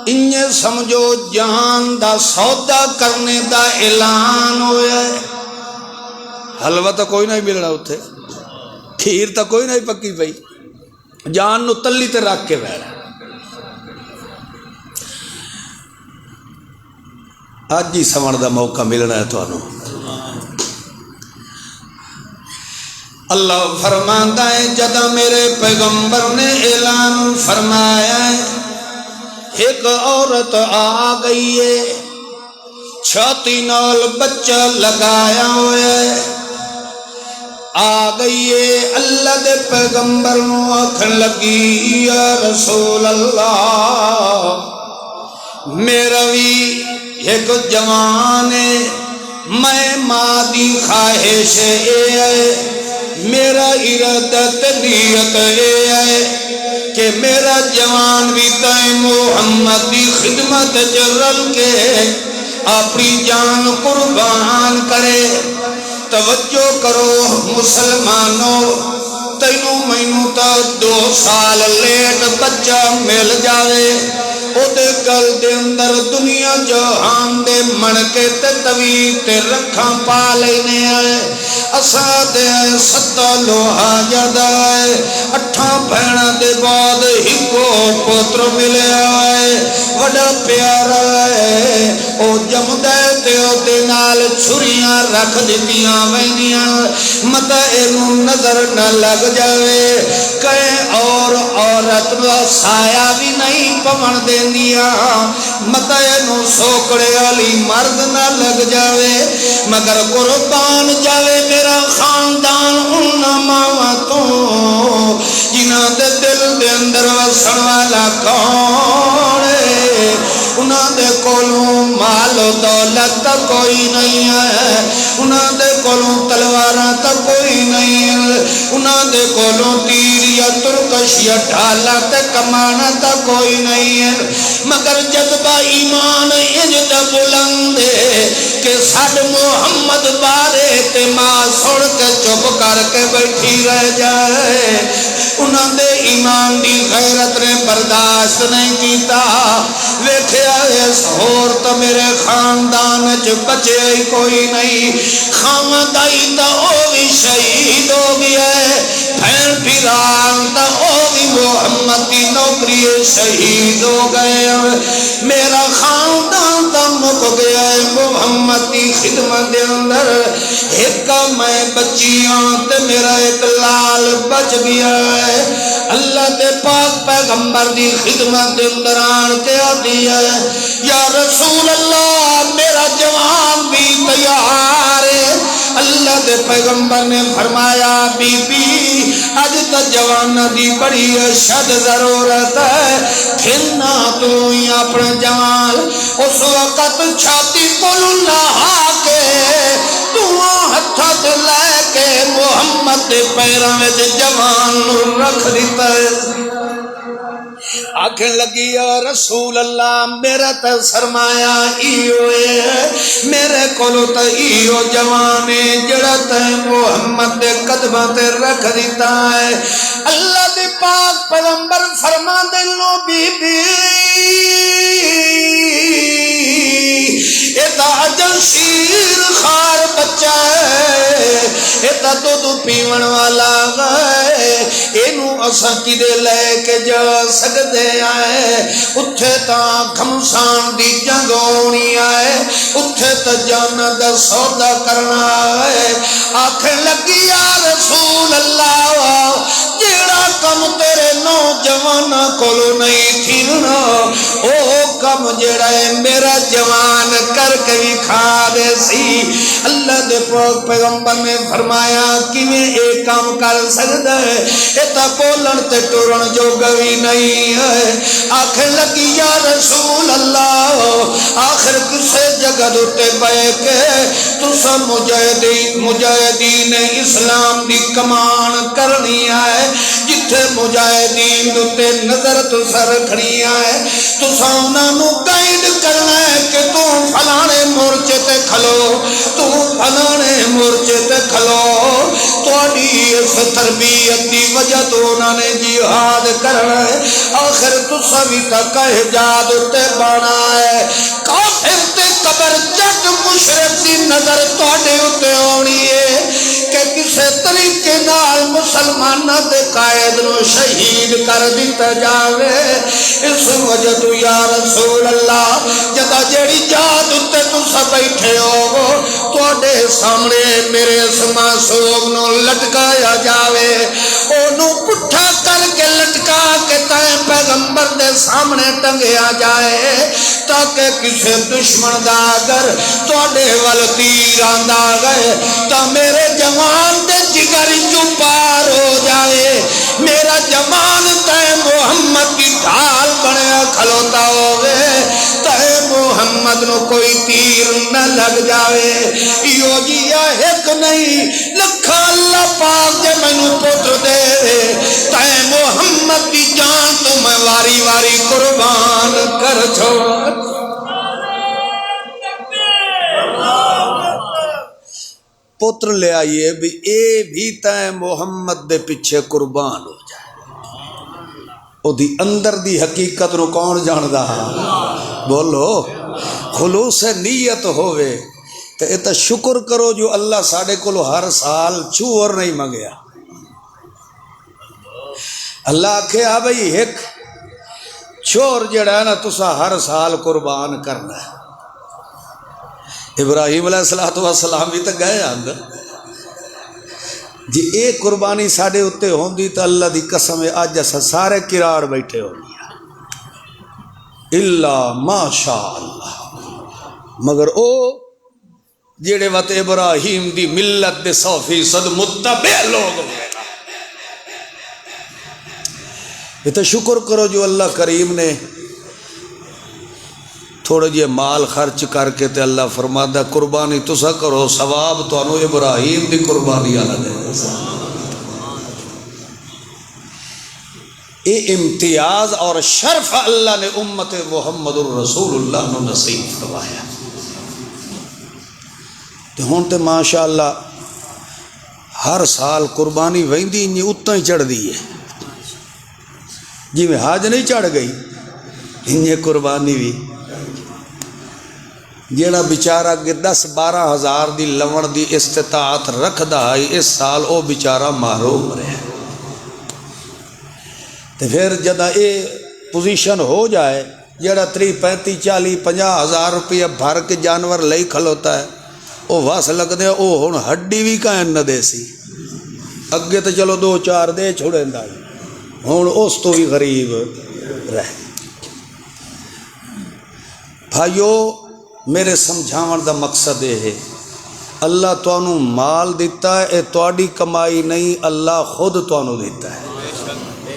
انہیں سمجھو جان دا سودا کرنے دا اعلان ہوئے حلوہ تا کوئی نہیں ملنا ہوتے کھیر تا کوئی نہیں پکی پئی جان نو تلی تے رکھ کے بیٹھا آج ہی سمجھ دا موقع ملنا ہے تو انہوں اللہ فرماتا ہے جدہ میرے پیغمبر نے اعلان فرمایا ہے ایک عورت آ گئی ہے چھاتی نال بچہ لگایا ہوئے آ گئی ہے اللہ دے پیغمبر نو آکھن لگی یا رسول اللہ میرا بھی ایک جوان ہے میں ماں دی خواہش اے ہے میرا ارادت نیت اے ہے کہ میرا جوان بھی تائیں محمد دی خدمت رل کے اپنی جان قربان کرے توجہ کرو مسلمانوں تینوں مینوں تا 2 سال لیٹ بچہ مل جاوے او دے گل دے اندر دنیا جہان دے منکے تے توی تے رکھاں پا لینے آئے اساں دے 7 لوہا جدا ہے 8 بہناں دے بعد ہکو پتر ملے آئے وڈا پیارا ہے او جمدے تے او دے نال چھریاں رکھ دتیاں ویندیاں مت اینوں نظر نہ لگ جاوے کہیں اور عورت دا سایہ بھی نہیں پون دیندیاں مت اینوں سوکڑے والی مرد نہ لگ جاوے مگر قربان جاوے میرا خاندان ان ماواں تو جنہاں دے دل دے اندر وسن والا کون ہے انہاں دے کولوں مال و دولت کوئی نہیں ہے انہاں دے کولوں تلواراں تا کوئی نہیں ہے انہاں دے کولوں تیر یا ترکش یا ڈھالا تے کمانا تا کوئی نہیں ہے مگر جذبہ ایمان انج دا بلند ہے کہ ساڈ محمد بارے تے ماں سن کے چپ کر کے بیٹھی رہ جائے انہاں دے ایمان دی غیرت نے برداشت نہیں کیتا ویکھیا اس ہور تو میرے خاندان چ بچے ہی کوئی نہیں خاندائی تا او بھی شہید ہو گیا ہے بہن بھیران تا او بھی محمد دی نوکری شہید ہو گئے میرا خاندان تا مک گیا ہے محمد دی خدمت دے اندر ایک میں بچیاں تے میرا ایک لال بچ گیا ہے اللہ دے پاک پیغمبر دی خدمت دے اندر آن کے آتی ہے یا رسول اللہ میرا جوان بھی تیار ہے اللہ دے پیغمبر نے فرمایا بی بی اج تا جوان دی بڑی اشد ضرورت ہے کھلنا تو ہی اپنا جوان اس وقت چھاتی کو لہا کے تو ہتھا تے لے کے محمد دے پیراں وچ جوان رکھ دیتا ہے آکھیں لگی یا رسول اللہ میرا تا سرمایہ ایو ہے میرے کولو تا ایو جوانے جڑا تے محمد دے قدماں تے رکھ دیتا ہے اللہ دے پاک پیغمبر فرما دے لو بی بی ایتا اجل شیر خار بچہ ہے ایتا دودھ پیون والا ہے اینو اساں کدے لے کے جا سکدے آئے اتھے تا گھمسان دی جنگ ہونی آئے اتھے تا جانا دا سودا کرنا آئے آنکھیں لگی یا رسول اللہ جیڑا کم تیرے نوجوانا کولو نہیں تھینا او کم جیڑا ہے میرا جوان کر کے بھی کھا دے سی اللہ دے پاک پیغمبر نے فرمایا کہ میں ایک کام کر سکتا ہے ایتا بولن تے ٹورن جو گوی نہیں ہے آخر لگی یا رسول اللہ آخر کسے جگہ دوتے پائے کہ تسا مجاہدین اسلام دی کمان کرنی آئے جتھے مجاہدین دوتے نظر تسا رکھنی آئے تسا انہوں گائیڈ کرنا ہے کہ تو فلانے مورچے تے کھلو تو فلانے مورچے تے کھلو توڑی اس تربیت دی وجہ تو انہوں نے جہاد کرنا ہے آخر تسا بھی تک احجاد تے بانا ہے کافر تے قبر جگ مشرق دی نظر توڑے اتے ہونی ہے کہ کسے طریقے نال مسلمانہ دے قائد نو شہید کر دیتا جاوے اس وجہ تو یا رسول اللہ جدا جیڑی جاد اتے تو سب بیٹھے ہو توڑے سامنے میرے معصوم نو لٹکایا جاوے اونو پٹھا کر کے لٹکا کے تائیں پیغمبر دے سامنے ٹنگیا جائے تاکہ کسے دشمن دا اگر توڑے وال تیر آندہ گئے تا میرے جوان دے جگر جو پار ہو جائے میرا جمال تے محمد کی ڈھال بنیا کھلوتا ہوئے تے محمد نو کوئی تیر نہ لگ جائے یو جیا ایک نہیں لکھا اللہ پاک جے میں نو پتر دے تے محمد کی جان تو میں واری واری قربان کر چھوڑ پتر لے آئیے بھی اے بھی تائیں محمد دے پیچھے قربان ہو جائے او دی اندر دی حقیقت رو کون جاندہ بولو خلوص نیت ہوئے تو ایتا شکر کرو جو اللہ ساڑھے کو ہر سال چور نہیں مانگیا اللہ آکھے ہاں بھئی ایک چور جڑا ہے نا تسا ہر سال قربان کرنا ہے ابراہیم علیہ السلام بھی تو گئے اندر جی ایک قربانی ساڑھے اتے ہوندی تو اللہ دی قسم آج جیسا سارے کراڑ بیٹھے ہوندی اللہ ماشاء اللہ مگر او جیڑے وقت ابراہیم دی ملت دے 100% متبع لوگ ہوئے یہ تو شکر کرو جو اللہ کریم نے تھوڑے جے مال خرچ کر کے تے اللہ فرماتا قربانی تسا کرو ثواب تو انو ابراہیم دی قربانی آنا دے اے امتیاز اور شرف اللہ نے امت محمد الرسول اللہ نو نصیب فرمایا تے ہون تے ماشاءاللہ ہر سال قربانی ویندی انہیں اتنا ہی چڑھ دی ہے جی میں حاج نہیں چڑھ گئی انہیں قربانی بھی جیڑا بیچارہ کے 10-12 ہزار دی لون دی استطاعت رکھ دائی اس سال او بیچارہ محروم رہے تو پھر جدہ اے پوزیشن ہو جائے جیڑا 30-35-40-50 ہزار روپیہ بھر کے جانور لئی کھلوتا ہے او واس لگ دے او ہون ہڈی بھی کائن نہ دے سی اگے تو چلو 2-4 دے چھوڑیں دائی ہون اس تو بھی غریب رہ بھائیو میرے سمجھاون دا مقصد ہے اللہ تو انو مال دیتا ہے اے توڑی کمائی نہیں اللہ خود تو انو دیتا ہے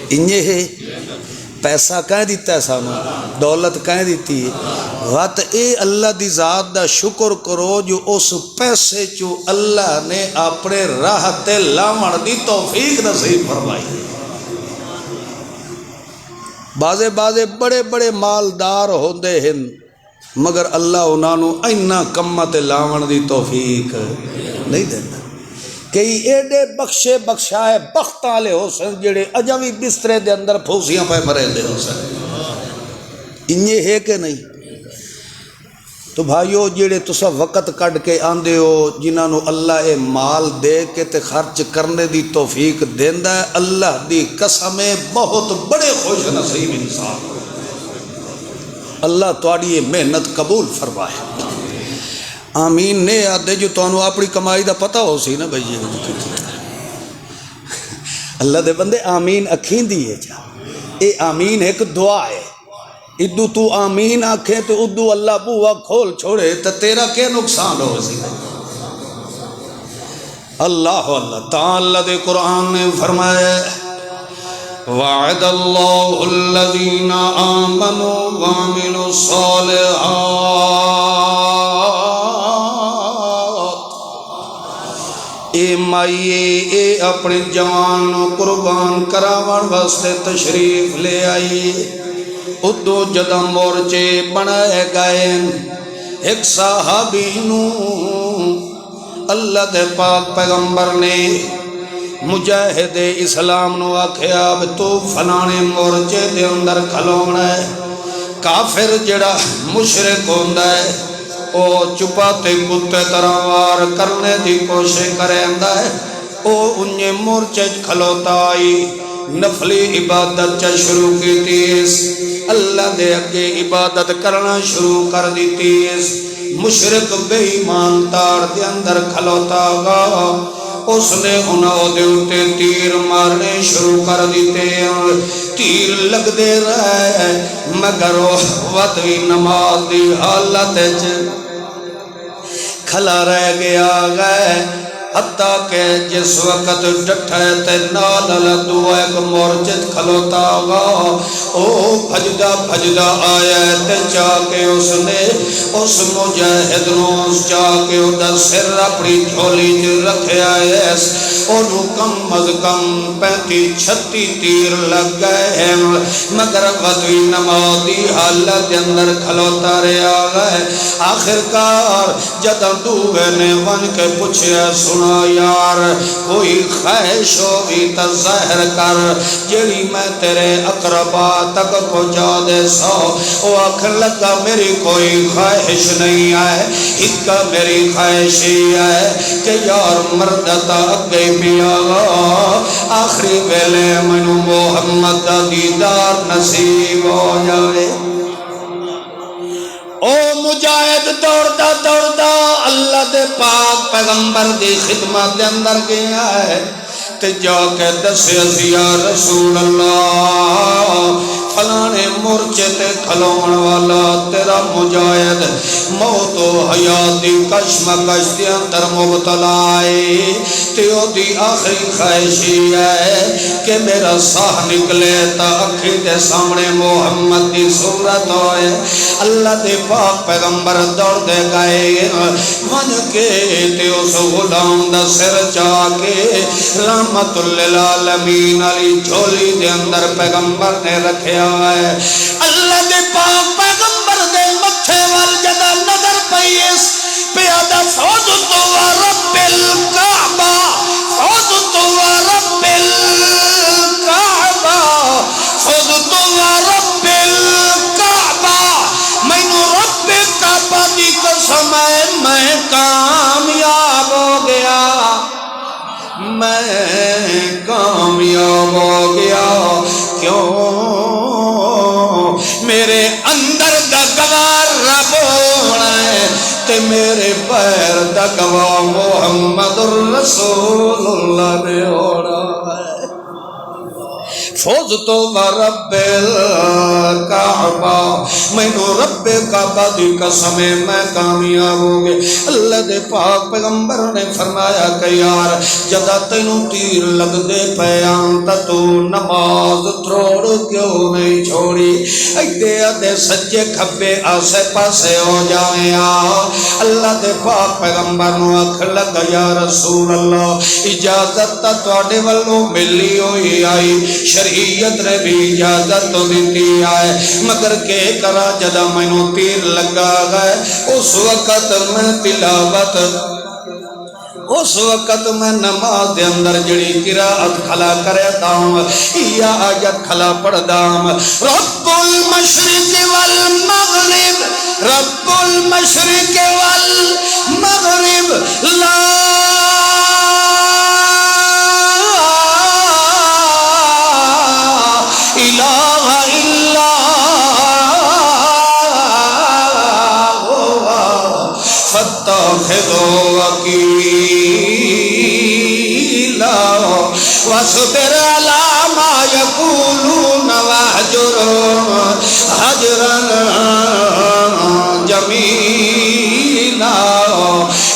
انجھے ہے پیسہ کہیں دیتا ہے سانو دولت کہیں دیتی ہے وقت اے اللہ دی ذات دا شکر کرو جو اس پیسے جو اللہ نے اپنے راہ تے لاون دی توفیق نصیب فرمائی بازے بڑے بڑے مالدار ہوندے ہیں مگر اللہ انہوں اینا کمت لاون دی توفیق نہیں دیتا کئی ایڈے بخشے بخشائے بخت آلے ہو سن جڑے اجاوی بسترے دے اندر پھوسیاں پہ مرے دے ہو سن انہیں ہے کہ نہیں تو بھائیو جڑے تسا وقت کٹ کے آندے ہو جنہوں اللہ اے مال دے کے تے خرچ کرنے دی توفیق دیندہ ہے اللہ دی قسمیں بہت بڑے خوش نصیب انسان اللہ تواڈی یہ محنت قبول فرمائے آمین نے آدھے جو تانوں اپنی کمائی دا پتہ ہو سی نا بھائی اللہ دے بندے آمین اکھین دیئے جا اے آمین ایک دعا ہے ادو تو آمین آکھیں تو ادو اللہ بوہ کھول چھوڑے تو تیرا کیا نقصان ہو سی اللہ تعالیٰ دے قرآن نے فرمایا وعد اللہ الذین آمنوا وعملوا الصالحات اے مائیے اے اپنے جوان قربان کراون واسطے تشریف لے آئیے ادو جدہ مورچے بنائے گئے ایک صحابی نو اللہ دے پاک پیغمبر نے مجاہد اسلام نو آکھیا اب تو فلانے مورچے دے اندر کھلونا ہے کافر جڑا مشرک ہوندا ہے او چپاتے کتے تروار کرنے دی کوشش کریندا ہے او انجے مورچے کھلوتا آئی نفلی عبادت چا شروع کی تیس اللہ دے اگے عبادت کرنا شروع کر دی تیس مشرک بے ایمان تار دے اندر کھلوتا گا اس نے انہوں دے اتے تیر مارنے شروع کر دیتے ہیں تیر لگ دے رہے مگر وطوی نماز دی حالت کھلا رہ گیا گئے حتیٰ کہ جس وقت ڈٹھے تے نال لدو ایک مورچت کھلوتا گا او بھجدہ بھجدہ آیا تے چاہ کے اس نے اس مجاہد نو چاہ کے دا سر اپنی جھولی چ رکھے آئے انہوں کم از کم 35-36 تیر لگ گئے ہیں مگر وطوی نمازی حالت اندر کھلوتا رہا گئے آخرکار جدہ دوگے نے ون کے پوچھے سنا یار کوئی خواہش ہوئی تا ظاہر کر جیڑی میں تیرے اقربا تک پہنچا دے سو وہ آخر لگا میری کوئی خواہش نہیں ہے ایک میری خواہش ہی ہے کہ یار مردتا اگے پیا آخری ویلے منو محمد دا دیدار نصیب ہو جائے او مجاہد دوڑدا دوڑدا اللہ دے پاک پیغمبر دی خدمت دے اندر گیا ہے تے جا کے دسے یا رسول اللہ فلانے مورچے تے کھلون والا تیرا مجاہد موت و حیاتی کشمکش دے اندر مبتلا ہے تے او دی آخری خواہشی ہے کہ میرا ساہ نکلے تا اکھی دے سامنے محمد دی صورت ہوئے اللہ دے پاک پیغمبر دوڑ دے گئے ون کے تے اس غلام دا سر چاہ کے رحمت للعالمین علی جھولی دے اندر پیغمبر نے رکھیا ہے اللہ دے پاک پیغمبر دے متھے وال جدا نظر پیس پیادہ فوج تو رب الکعبہ فوج تو رب الکعبہ فوج تو رب الکعبہ مینو رب کعبہ دی قسم ہے میں کامیاب ہو گیا میں کامیاب ہو گیا کیوں میرے اندر دا گواہ رب ہونا ہے تے میرے پیر دا گواہ محمد الرسول اللہ نے ہونا ہے فوز تو رب الکعبہ مینو رب کعبہ دی قسم میں کامیاب ہو گئے اللہ دے پاک پیغمبر نے فرمایا کہ یار جدا تینوں تیر لگ دے پیان تا تو نماز تروڑ کیوں نہیں چھوڑی ایدے آدھے سجے کھبے آسے پاسے ہو جائیں اللہ دے پاک پیغمبر نو آکھ لگا یا رسول اللہ اجازت تا توڑے والوں ملی ہوئی آئی شریعت نے بھی اجازت تو دیتی آئے مگر کہ کرا جدا مینو تیر لگا گئے اس وقت میں تلاوت اس وقت میں نماز دے اندر جڑی قرآت کھلا کرتا ہوں یا آیت کھلا پڑھتا ہوں رب المشرق والمغرب رب المشرق والمغرب لا الہ الا فاتخذوا وکیلا واصبر علی ما یقولون واہجرهم ہجرا جمیلا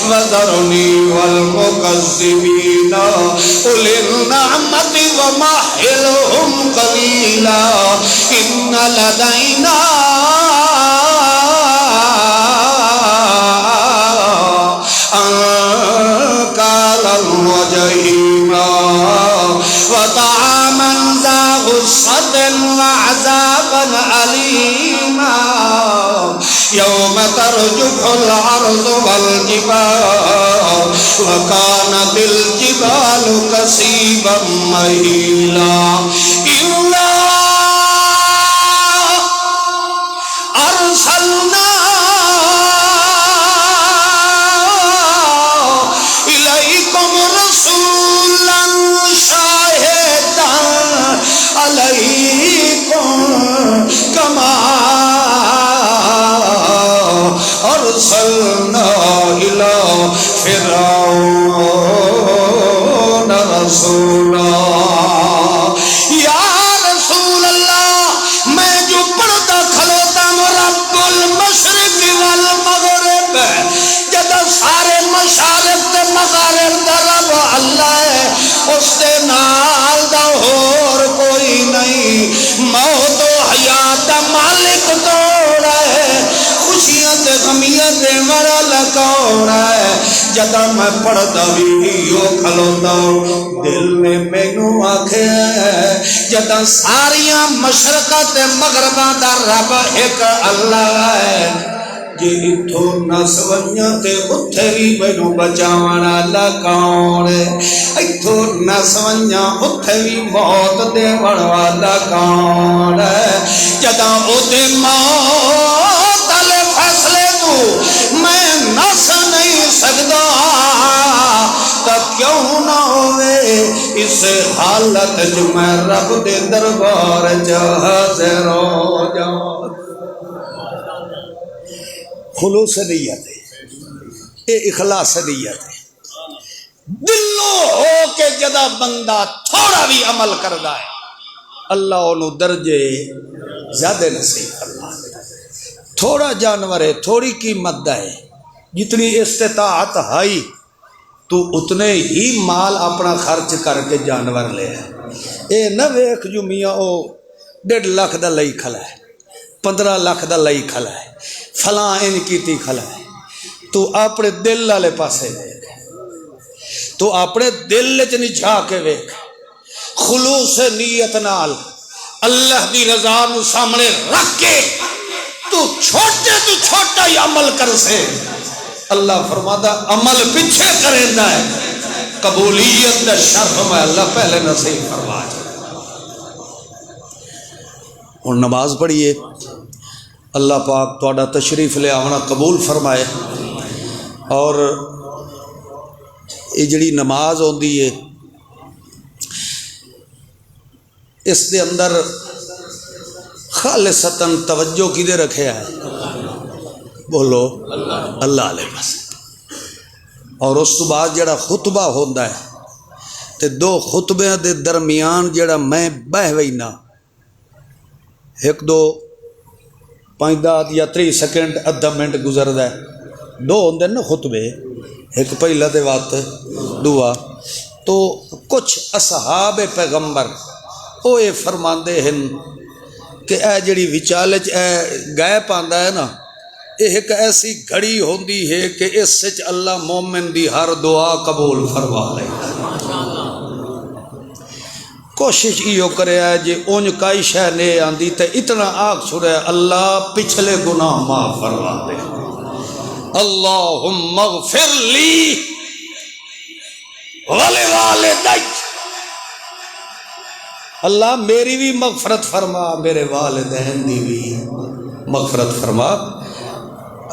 وذرنی والمکذبین اولی النعمت ومہلهم قلیلا ان لدینا انکالا وجہیما وطعاما ذا غصة وعذابا علیما یوم ترجف الارض والجبال وكانت الجبال كثيبا مهيلا إلا أرسلنا إليكم رسولا شاهدا عليكم كما أرسلنا إلى فرعون رسولا یا رسول اللہ میں جو پڑھتا کھلوتا ہوں رب المشرق والمغرب جب سارے مشارق تے مغارب در ہونا ہے جدا میں پڑھتا بھی وہ کھلوتا دل نے مینوں آکھے جدا ساریاں مشرقاں تے مغرباں دا رب ایک اللہ ہے جی اتھو نس ونجاں تے اتھے بھی مینوں بچاون والا کون ہے اتھو نس ونجاں اتھے بھی موت دیون والا کون ہے جداں او دے موت والے فیصلے تو میں نس نہیں سکدا تا کیوں نہ ہوئے اس حالت جو میں رب دے دربار چ حاضر ہو جاواں خلوص نیت ہے یہ اخلاص نیت ہے دلوں ہو کے جدا بندہ تھوڑا بھی عمل کردا ہے اللہ انہوں درجے زیادہ نصیب کرنا تھوڑا جانور ہے تھوڑی قیمت دا ہے جتنی استطاعت ہے تو اتنے ہی مال اپنا خرچ کر کے جانور لے اے نہ ویکھ جو میاں او 1.5 لاکھ دا لئی کھلا ہے 15 لاکھ دا لئی کھلا ہے فلاں ان کیتی کھلا ہے تو اپنے دل والے پاسے ویکھ تو اپنے دل وچ نہیں جھا کے ویکھ خلوص نیت نال اللہ دی رضا نو سامنے رکھ کے تو چھوٹا ہی عمل کر سے اللہ فرماتا عمل پیچھے کریندا ہے قبولیت دا شرف میں اللہ پہلے نصیب فرما اور نماز پڑھیے اللہ پاک تہاڈا تشریف لے آونا قبول فرمائے اور یہ جڑی نماز ہوندی ہے اس دے اندر خالصتاً توجہ کدے رکھے ہے بولو اللہ علیہ بس اور اس تو بعد جڑا خطبہ ہوندا ہے تے 2 خطبے دے درمیان جڑا میں بہ وینا 1-2 5 یا 30 سیکنڈ ادھا منٹ گزردا ہے 2 ہوندے نا خطبے ایک پہلا دے وقت دعا تو کچھ اصحاب پیغمبر وہ یہ فرماندے ہیں کہ اے جڑی وچالچ اے غیب آندا ہے نا یہ ایک ایسی گھڑی ہوندی ہے کہ اس وچ اللہ مومن دی ہر دعا قبول فرما لے کوشش یہ کرے ہے جی اونج کائی شے نے آندی تے اتنا آگ چھڑے اللہ پچھلے گناہ معاف فرما دے اللہم اغفر لی ولوالدی اللہ میری بھی مغفرت فرما میرے والدین دی بھی مغفرت فرما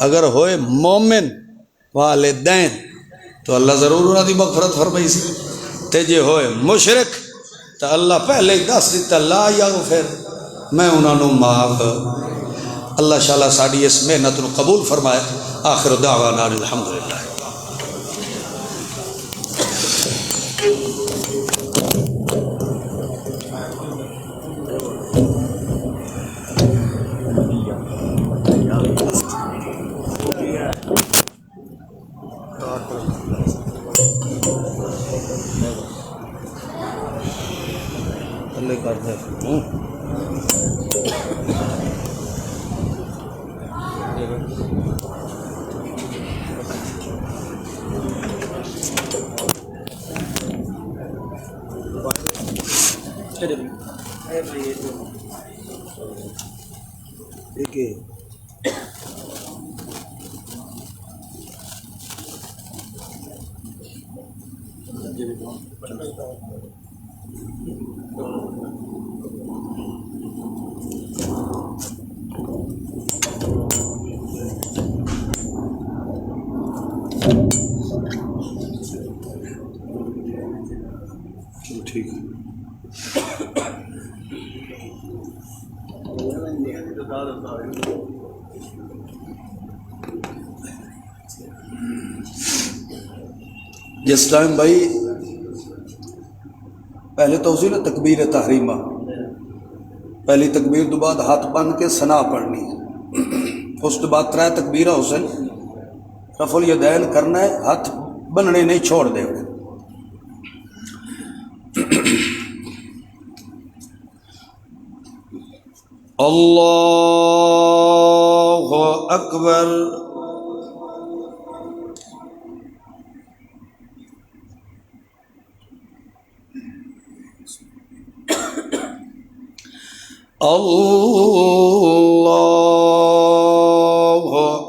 اگر ہوئے مومن والدین تو اللہ ضرور انہاں دی مغفرت فرمائی سی تے جے ہوئے مشرک تو اللہ پہلے ہی دس دیتا لا یغفر میں انہوں نے معاف اللہ شاءاللہ ساڑی اس محنت نو قبول فرمائے آخر دعوانا الحمدللہ اللہ کرتے ٹھیک ہے جس ٹائم بھائی پہلے تو اسی نا تکبیر تحریمہ پہلی تکبیر تو بعد ہاتھ بن کے ثنا پڑھنی اس تو بعد 3 تکبیرہ حسین رفع الیدین کرنا ہے ہاتھ بننے نہیں چھوڑ دے اللہ اکبر اللہ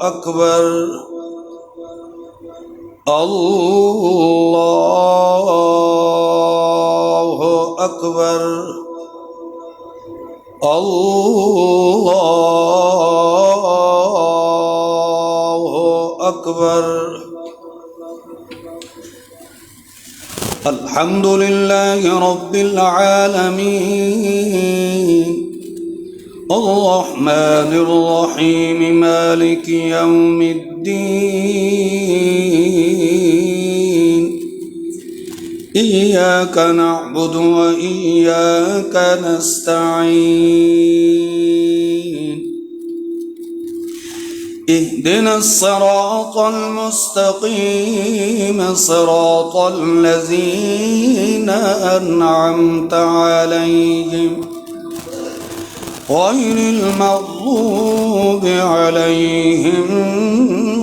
اکبر اللہ اکبر اللہ اکبر الحمد للہ رب العالمین الرحمن الرحیم مالک یوم الدین إياك نعبد وإياك نستعين اهدنا الصراط المستقيم صراط الذين أنعمت عليهم غير المغضوب عليهم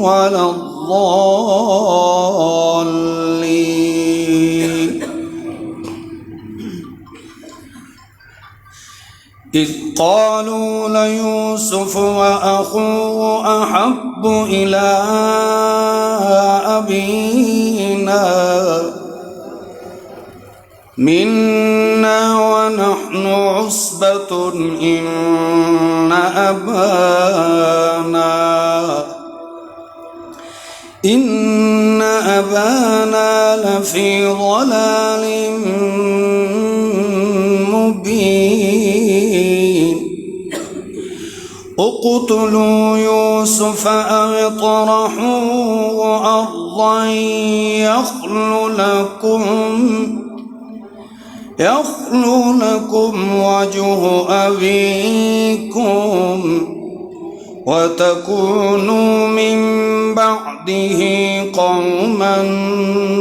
ولا الضالين إذ قالوا ليوسف وأخوه أحب إلى أبينا منا ونحن عصبة إن أبانا لفي ضلال مبين اقتلوا يوسف أو اطرحوه أرضا يخل لكم وجه أبيكم وتكونوا من بعده قوما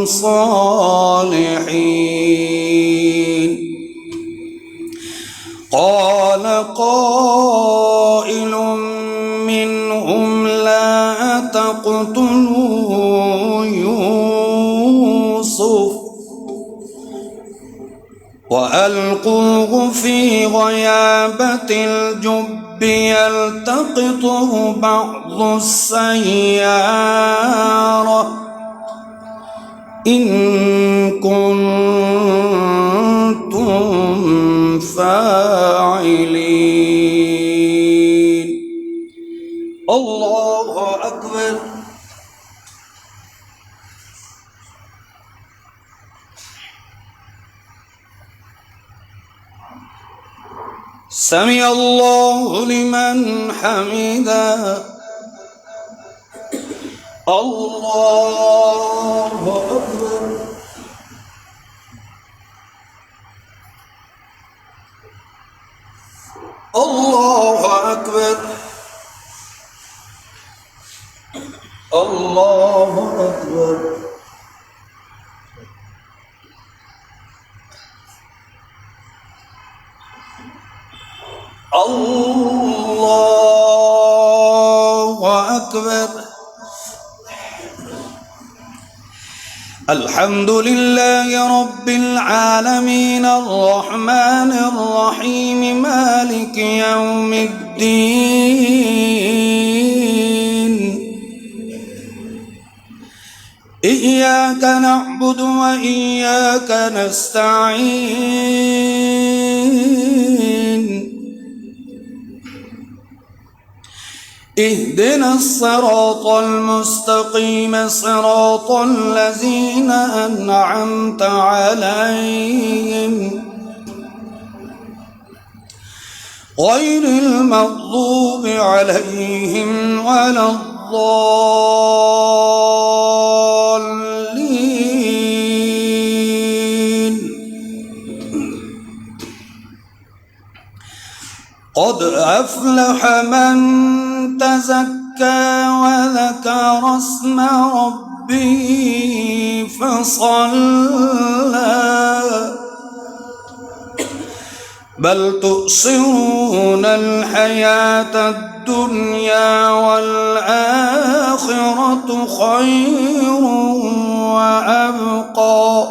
صالحين قال قائل منهم لا تقتلوا يوسف وألقوه في غيابة الجب يلتقطه بعض السيارة إن كنتم فاعلين الله أكبر سمع الله لمن حمده الله أكبر الله أكبر الله أكبر الله أكبر الحمد لله رب العالمين الرحمن الرحيم مالك يوم الدين إياك نعبد وإياك نستعين اهدنا الصراط المستقيم صراط الذين أنعمت عليهم غير المغضوب عليهم ولا الضالين قد أفلح من تزكى وذكر اسم ربه فصلى بل تؤثرون الحياة الدنيا والآخرة خير وأبقى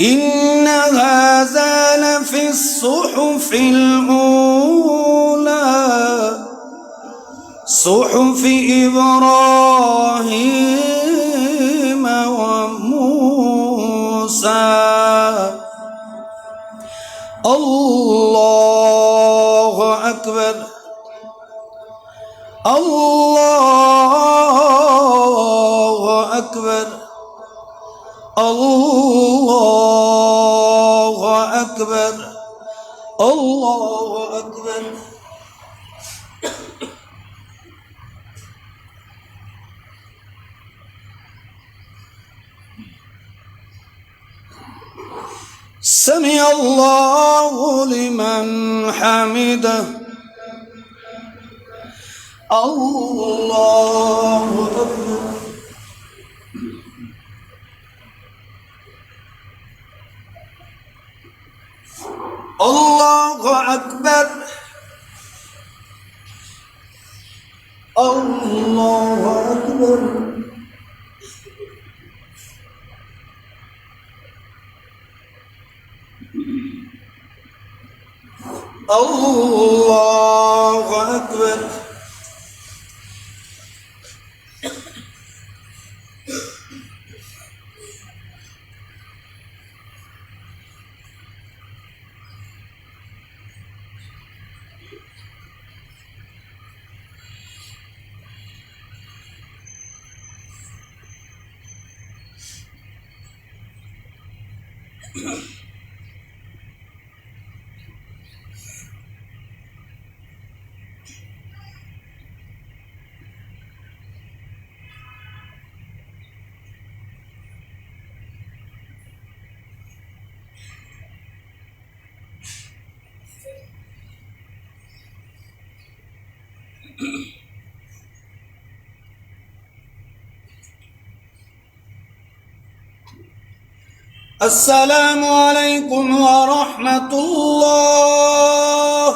إن هذا لفي الصحف الأولى صحف إبراهيم وموسى. الله أكبر الله أكبر الله أكبر الله أكبر. سمع الله لمن حمده. الله أكبر. الله أكبر الله أكبر. الله أكبر. السلام عليكم ورحمة الله.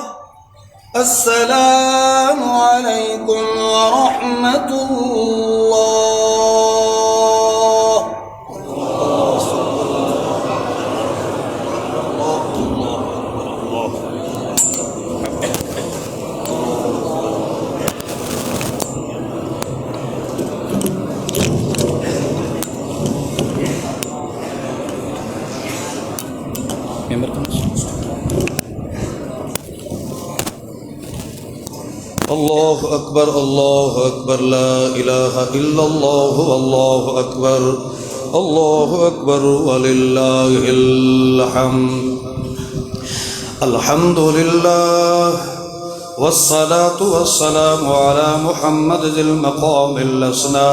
السلام عليكم ورحمة الله. الله أكبر الله أكبر لا إله إلا الله والله أكبر الله أكبر ولله الحمد. الحمد لله والصلاة والسلام على محمد ذي المقام الأسنى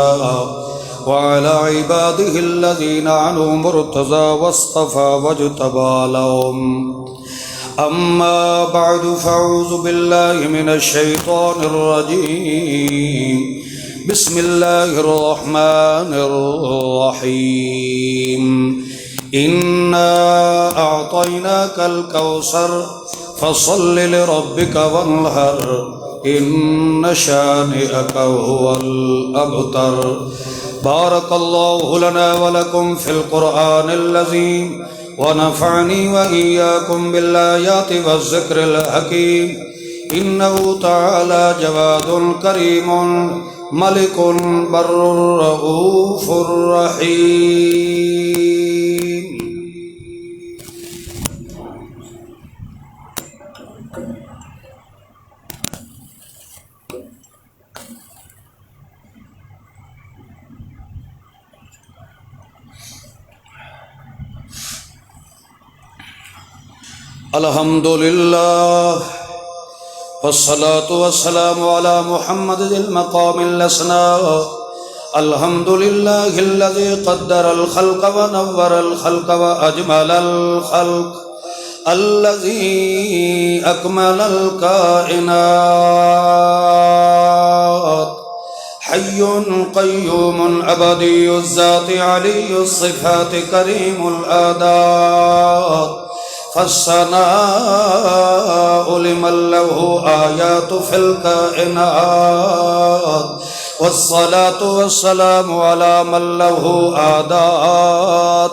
وعلى عباده الذين عنوا مرتضى واصطفى واجتبى لهم. أما بعد فأعوذ بالله من الشيطان الرجيم. بسم الله الرحمن الرحيم. إنا أعطيناك الكوثر فصل لربك وانحر إن شانئك هو الأبتر. بارك الله لنا ولكم في القرآن العظيم ونفعني وإياكم بالآيات والذكر الحكيم. إنه تعالى جواد كريم ملك بر رؤوف رحيم. الحمد لله والصلاة والسلام على محمد ذي المقام الأسنى. الحمد لله الذي قدر الخلق ونور الخلق وأجمل الخلق الذي أكمل الكائنات. حي قيوم أبدي الذات علي الصفات كريم الآداب. فالثناء لمن له آيات في الكائنات والصلاة والسلام على من له عادات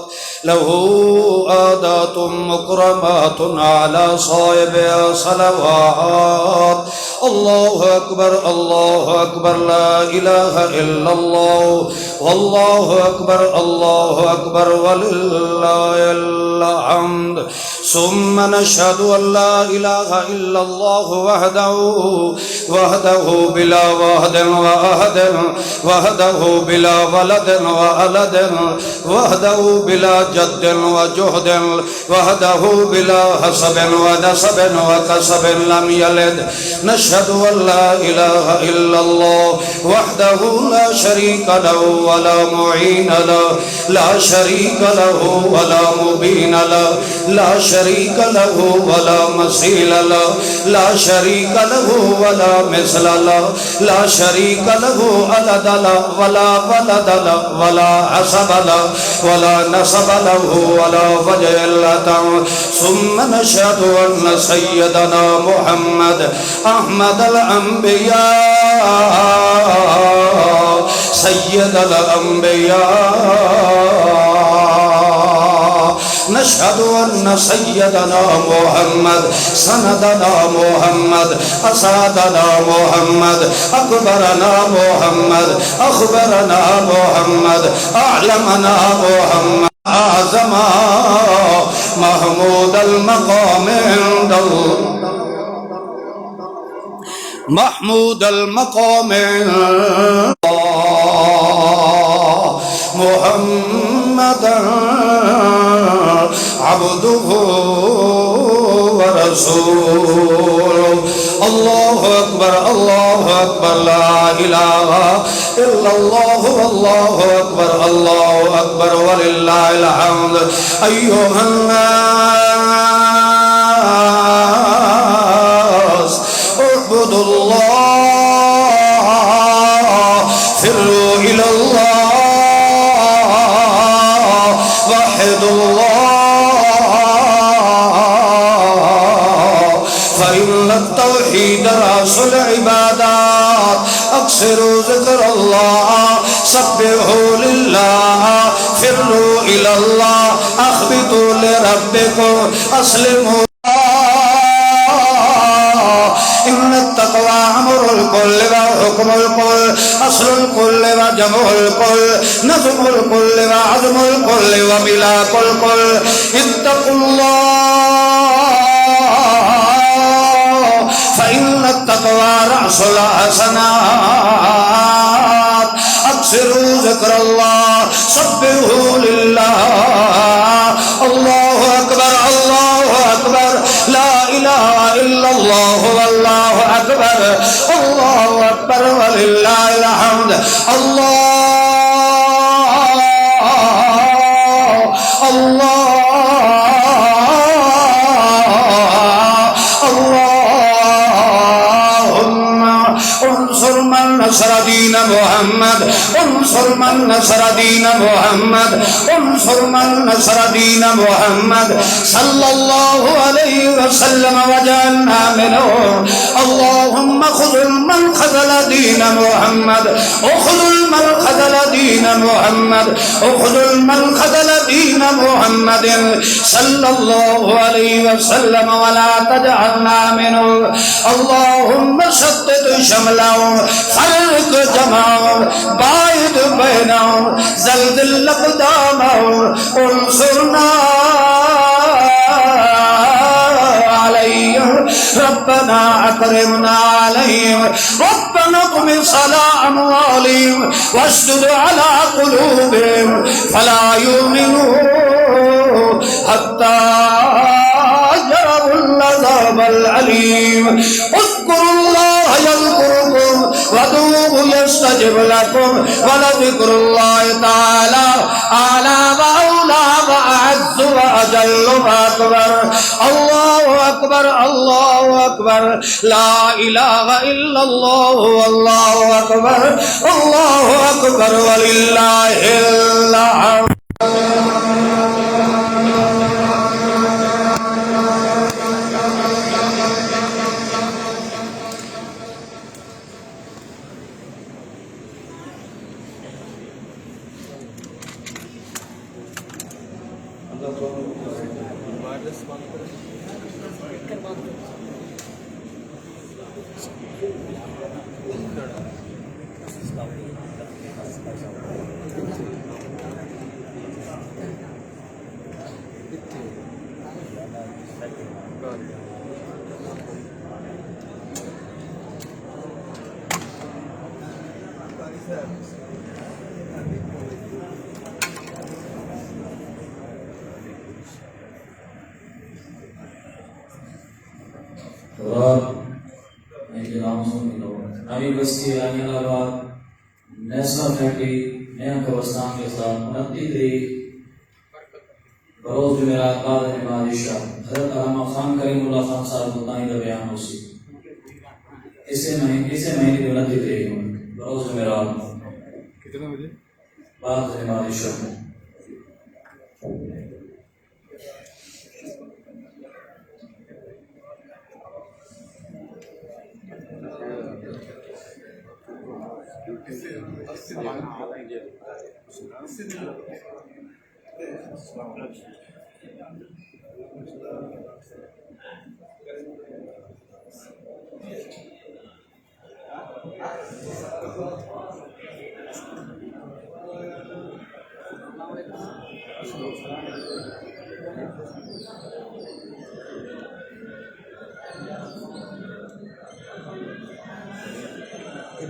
معتمدات مكرمات على صاحبها صلوات. الله أكبر الله أكبر لا إله إلا الله والله أكبر الله أكبر ولله الحمد. ثم نشهد أن لا إله إلا الله وحده بلا وحده بلا ولد وولد وحده بلا جد وجهد وحده بلا حسب ونسب وكسب لم يلد. نشهد أن لا إله إلا الله وحده لا شريك له ولا معين له لا شريك له ولا مبين له لا شريك له ولا مثيل له لا شريك له ولا مثل له لا شريك له ولد له ولا ولد له ولا حسب له ولا نسب له ولا وجه له. ثم نشهد أن سيدنا محمد أحمد الأنبياء سيد الأنبياء. نشهد أن سيدنا محمد سندنا محمد أسعدنا محمد أكبرنا محمد أخبرنا محمد أعلمنا محمد أعظم محمود المقام عند الله محمود المقام محمدا عبده ورسوله. الله أكبر الله أكبر لا إله إلا الله والله أكبر الله أكبر ولله الحمد. أيها الناس اعبدوا الله فروا إلى الله وحدوا الله فإن التوحيد رأس العبادات. أكثروا ذكر الله سبحوا لله فروا إلى الله أخبتوا لربكم أسلموا. إن التقوى أمر الكل وحكم الكل أصل الكل وجمع الكل نظم الكل وعظم الكل وملاك الكل. اتقوا الله فإن التقوى رأس الحسنات. أكثروا ذكر الله سبحوا لله. الله أكبر الله أكبر لا إله إلا الله والله أكبر الله أكبر ولله الحمد. اللهم انصر من نصر دين محمد انصر من نصر دين محمد انصر من نصر دين محمد صلى الله عليه وسلم وجعلنا منه. اللهم خذل من خذل دين محمد وخذل من خذل دين محمد وخذل من خذل دين محمد صلى الله عليه وسلم ولا تجعلنا منه. اللهم شتت شملهم فرق جمعهم باعد بينهم زلزل أقدامهم انصرنا عليهم ربنا أكرمنا عليهم ربنا اطمس على أموالهم واشدد على قلوبهم فلا يؤمنوا حتى يروا العذاب الأليم. اذكروا الله يذكركم وادعوه يستجب لكم ولذكر الله تعالى أعلى وأولى وأعز وأجل وأكبر. الله أكبر الله أكبر لا إله إلا الله والله أكبر الله أكبر ولله الحمد. اللہ نئی بستی عین آباد نیشنل فیکٹری نیا قبرستان کے ساتھ 29 تاریخ بروز جمعرات بعد نماز عشاء حضرت علامہ خان کریم اللہ خان صاحب مدانی کا بیان ہوسی اسے مہینے کی 29 تاریخ بروز جمعرات کتنے بجے بعد نماز عشاء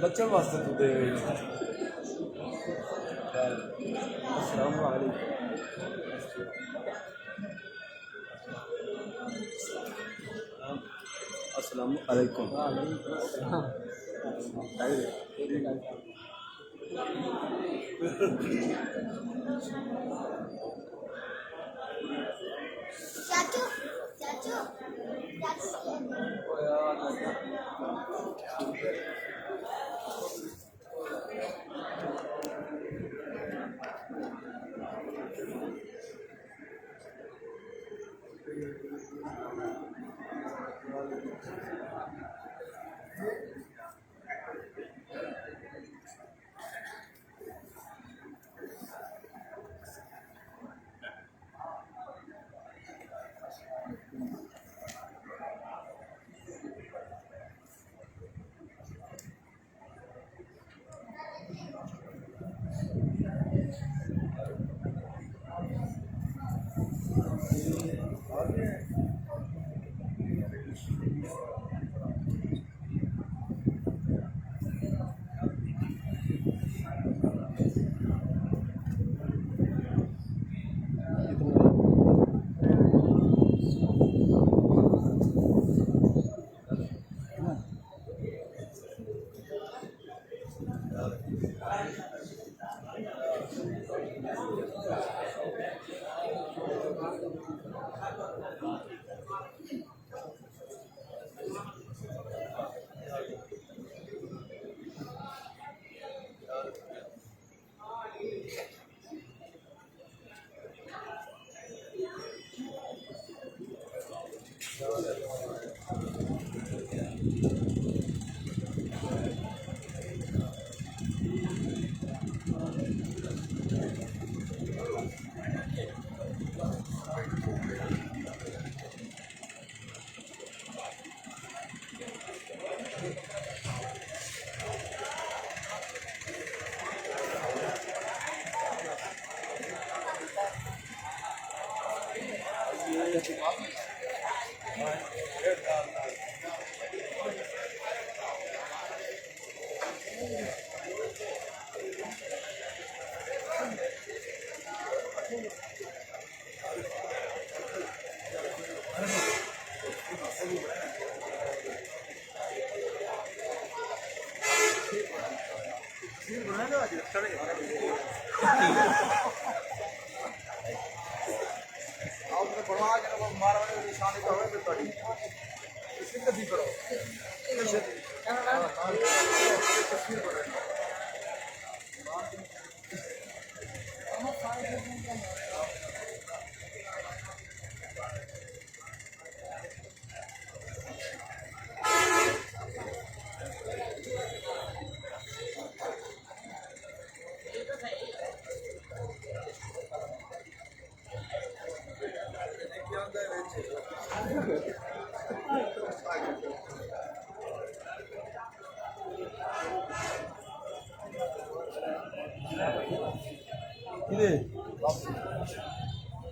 بچوں واسطے تو دے السلام علیکم السلام علیکم چاچو چاچو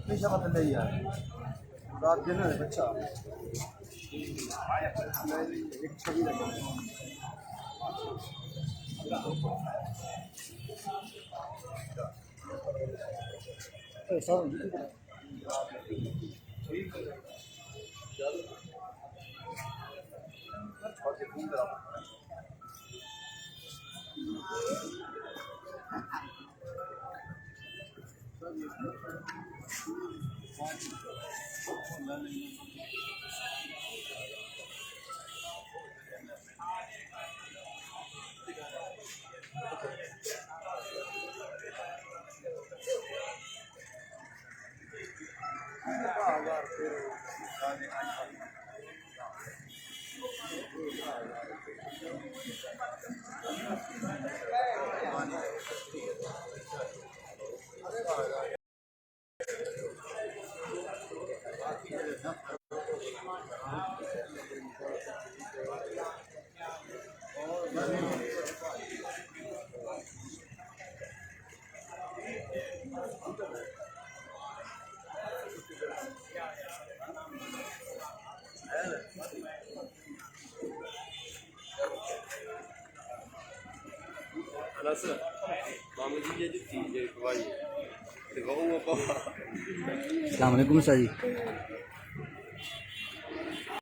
پیشہ پتہ نہیں یار رات دن ہے بچہ ایک چھوڑی لگا السلام علیکم سر جی